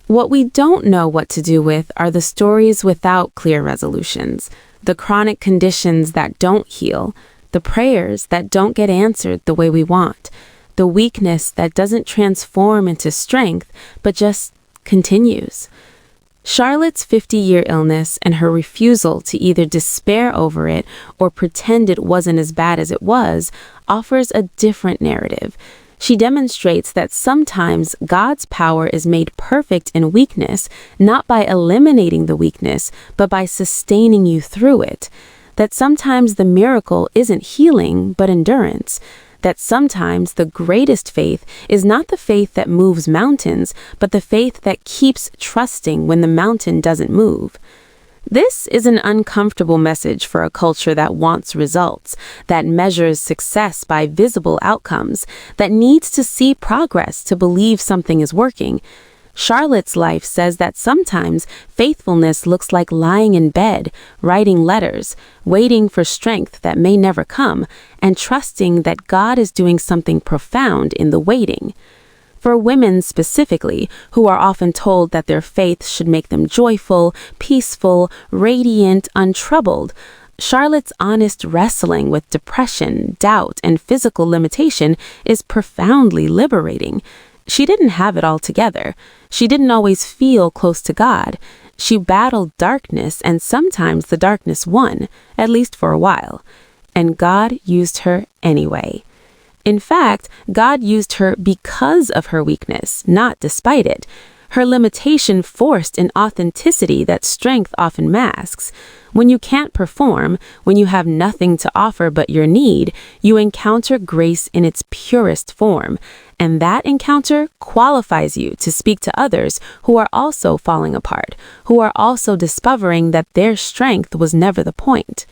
What we don't know what to do with are the stories without clear resolutions, the chronic conditions that don't heal, the prayers that don't get answered the way we want, the weakness that doesn't transform into strength, but just continues. Charlotte's 50-year illness and her refusal to either despair over it or pretend it wasn't as bad as it was offers a different narrative. She demonstrates that sometimes God's power is made perfect in weakness, not by eliminating the weakness, but by sustaining you through it. that sometimes the miracle isn't healing but endurance, that sometimes the greatest faith is not the faith that moves mountains, but the faith that keeps trusting when the mountain doesn't move. This is an uncomfortable message for a culture that wants results, that measures success by visible outcomes, that needs to see progress to believe something is working. Charlotte's life says that sometimes faithfulness looks like lying in bed, writing letters, waiting for strength that may never come, and trusting that God is doing something profound in the waiting. For women specifically, who are often told that their faith should make them joyful, peaceful, radiant, untroubled, Charlotte's honest wrestling with depression, doubt, and physical limitation is profoundly liberating. She didn't have it all together. She didn't always feel close to God. She battled darkness, and sometimes the darkness won, at least for a while. And God used her anyway. In fact, God used her because of her weakness, not despite it. Her limitation forced an authenticity that strength often masks. When you can't perform, when you have nothing to offer but your need, you encounter grace in its purest form. And that encounter qualifies you to speak to others who are also falling apart, who are also discovering that their strength was never the point.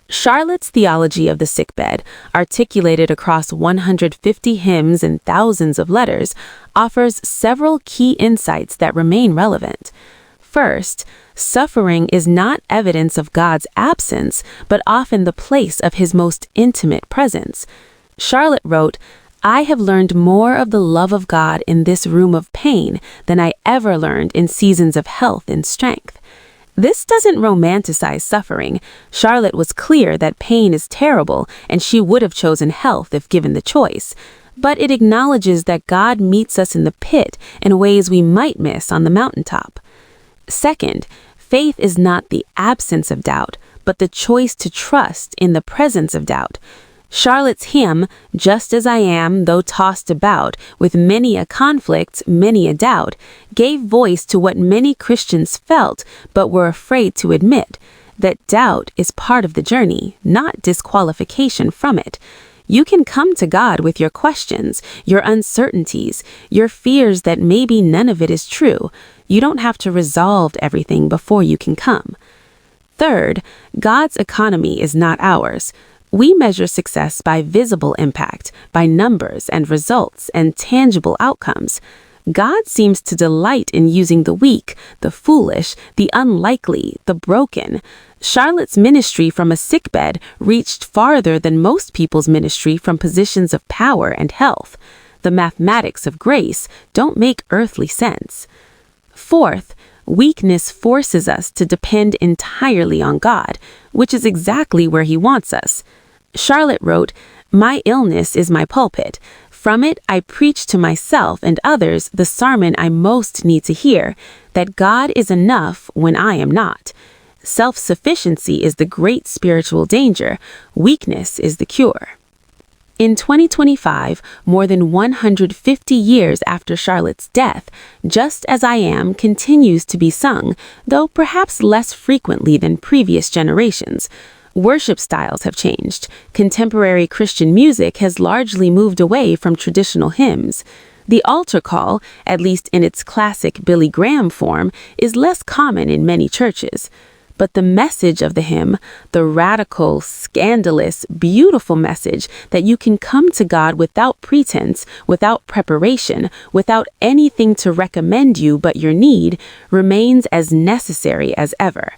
Charlotte's theology of the sickbed, articulated across 150 hymns and thousands of letters, offers several key insights that remain relevant. First, suffering is not evidence of God's absence, but often the place of his most intimate presence. Charlotte wrote, "I have learned more of the love of God in this room of pain than I ever learned in seasons of health and strength." This doesn't romanticize suffering. Charlotte was clear that pain is terrible, and she would have chosen health if given the choice. But it acknowledges that God meets us in the pit in ways we might miss on the mountaintop. Second, faith is not the absence of doubt, but the choice to trust in the presence of doubt. Charlotte's hymn, "Just as I am, though tossed about, with many a conflict, many a doubt," gave voice to what many Christians felt but were afraid to admit, that doubt is part of the journey, not disqualification from it. You can come to God with your questions, your uncertainties, your fears that maybe none of it is true. You don't have to resolve everything before you can come. Third, God's economy is not ours. We measure success by visible impact, by numbers and results and tangible outcomes. God seems to delight in using the weak, the foolish, the unlikely, the broken. Charlotte's ministry from a sickbed reached farther than most people's ministry from positions of power and health. The mathematics of grace don't make earthly sense. Fourth, weakness forces us to depend entirely on God, which is exactly where he wants us. Charlotte wrote, "My illness is my pulpit. From it I preach to myself and others the sermon I most need to hear, that God is enough when I am not. Self-sufficiency is the great spiritual danger. Weakness is the cure." In 2025, more than 150 years after Charlotte's death, "Just as I Am" continues to be sung, though perhaps less frequently than previous generations. Worship styles have changed. Contemporary Christian music has largely moved away from traditional hymns. The altar call, at least in its classic Billy Graham form, is less common in many churches. But the message of the hymn, the radical, scandalous, beautiful message that you can come to God without pretense, without preparation, without anything to recommend you but your need, remains as necessary as ever.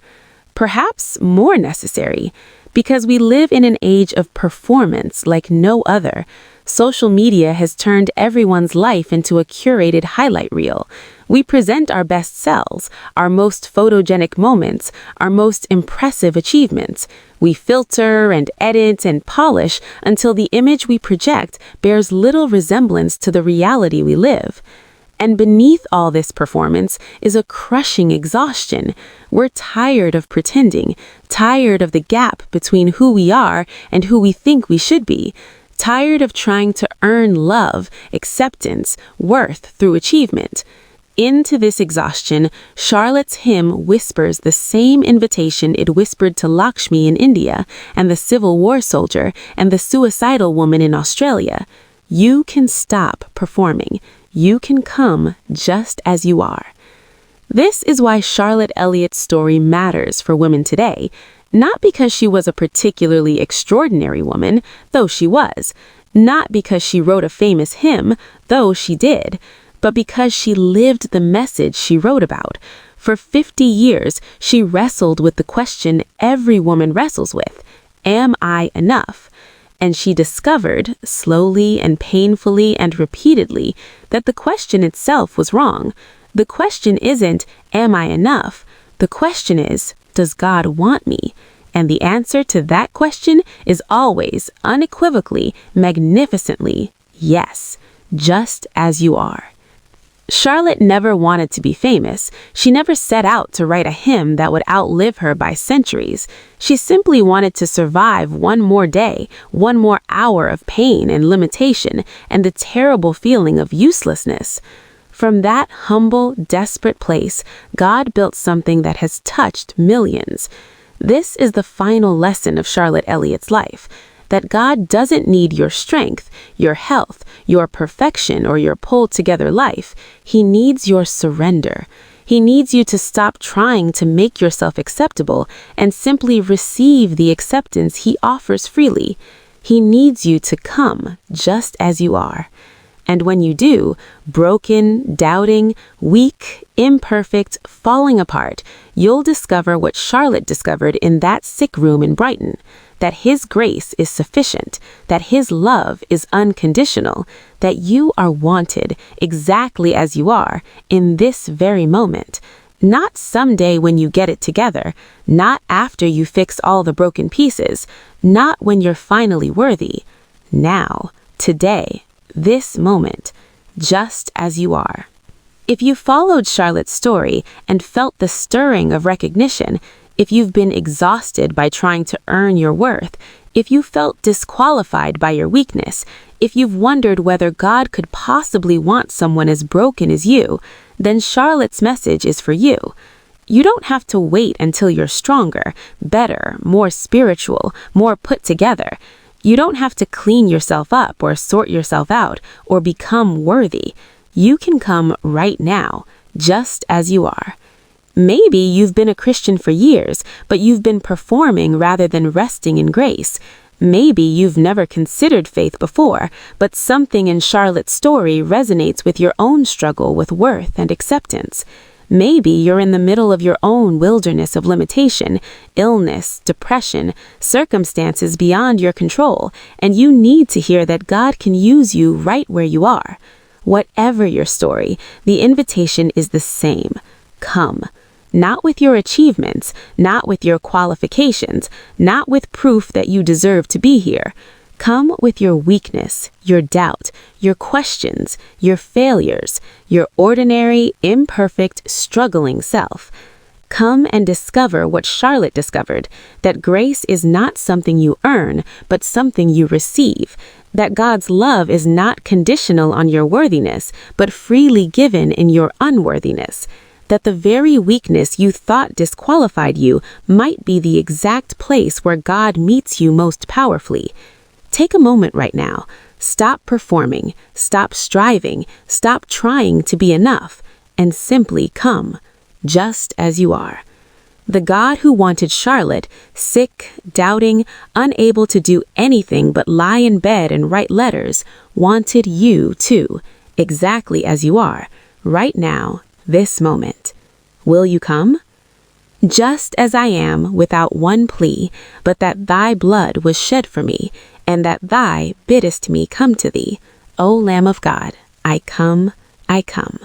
Perhaps more necessary, because we live in an age of performance like no other. Social media has turned everyone's life into a curated highlight reel. We present our best selves, our most photogenic moments, our most impressive achievements. We filter and edit and polish until the image we project bears little resemblance to the reality we live. And beneath all this performance is a crushing exhaustion. We're tired of pretending, tired of the gap between who we are and who we think we should be, tired of trying to earn love, acceptance, worth through achievement. Into this exhaustion, Charlotte's hymn whispers the same invitation it whispered to Lakshmi in India and the Civil War soldier and the suicidal woman in Australia. You can stop performing. You can come just as you are. This is why Charlotte Elliott's story matters for women today, not because she was a particularly extraordinary woman, though she was, not because she wrote a famous hymn, though she did, but because she lived the message she wrote about. For 50 years, she wrestled with the question every woman wrestles with, am I enough? And she discovered, slowly and painfully and repeatedly, that the question itself was wrong. The question isn't, am I enough? The question is, does God want me? And the answer to that question is always, unequivocally, magnificently, yes, just as you are. Charlotte never wanted to be famous. She never set out to write a hymn that would outlive her by centuries. She simply wanted to survive one more day, one more hour of pain and limitation, and the terrible feeling of uselessness. From that humble, desperate place, God built something that has touched millions. This is the final lesson of Charlotte Elliott's life, that God doesn't need your strength, your health, your perfection, or your pulled-together life. He needs your surrender. He needs you to stop trying to make yourself acceptable and simply receive the acceptance He offers freely. He needs you to come just as you are. And when you do, broken, doubting, weak, imperfect, falling apart, you'll discover what Charlotte discovered in that sick room in Brighton, that His grace is sufficient, that His love is unconditional, that you are wanted exactly as you are in this very moment. Not someday when you get it together, not after you fix all the broken pieces, not when you're finally worthy. Now, today, this moment, just as you are. If you followed Charlotte's story and felt the stirring of recognition, if you've been exhausted by trying to earn your worth, if you felt disqualified by your weakness, if you've wondered whether God could possibly want someone as broken as you, then Charlotte's message is for you. You don't have to wait until you're stronger, better, more spiritual, more put together. You don't have to clean yourself up or sort yourself out or become worthy. You can come right now, just as you are. Maybe you've been a Christian for years, but you've been performing rather than resting in grace. Maybe you've never considered faith before, but something in Charlotte's story resonates with your own struggle with worth and acceptance. Maybe you're in the middle of your own wilderness of limitation, illness, depression, circumstances beyond your control, and you need to hear that God can use you right where you are. Whatever your story, the invitation is the same. Come. Not with your achievements, not with your qualifications, not with proof that you deserve to be here. Come with your weakness, your doubt, your questions, your failures, your ordinary, imperfect, struggling self. Come and discover what Charlotte discovered, that grace is not something you earn, but something you receive, that God's love is not conditional on your worthiness, but freely given in your unworthiness, that the very weakness you thought disqualified you might be the exact place where God meets you most powerfully. Take a moment right now. Stop performing, stop striving, stop trying to be enough, and simply come, just as you are. The God who wanted Charlotte, sick, doubting, unable to do anything but lie in bed and write letters, wanted you too, exactly as you are, right now, this moment. Will you come? Just as I am, without one plea, but that thy blood was shed for me, and that thy biddest me come to thee. O Lamb of God, I come, I come.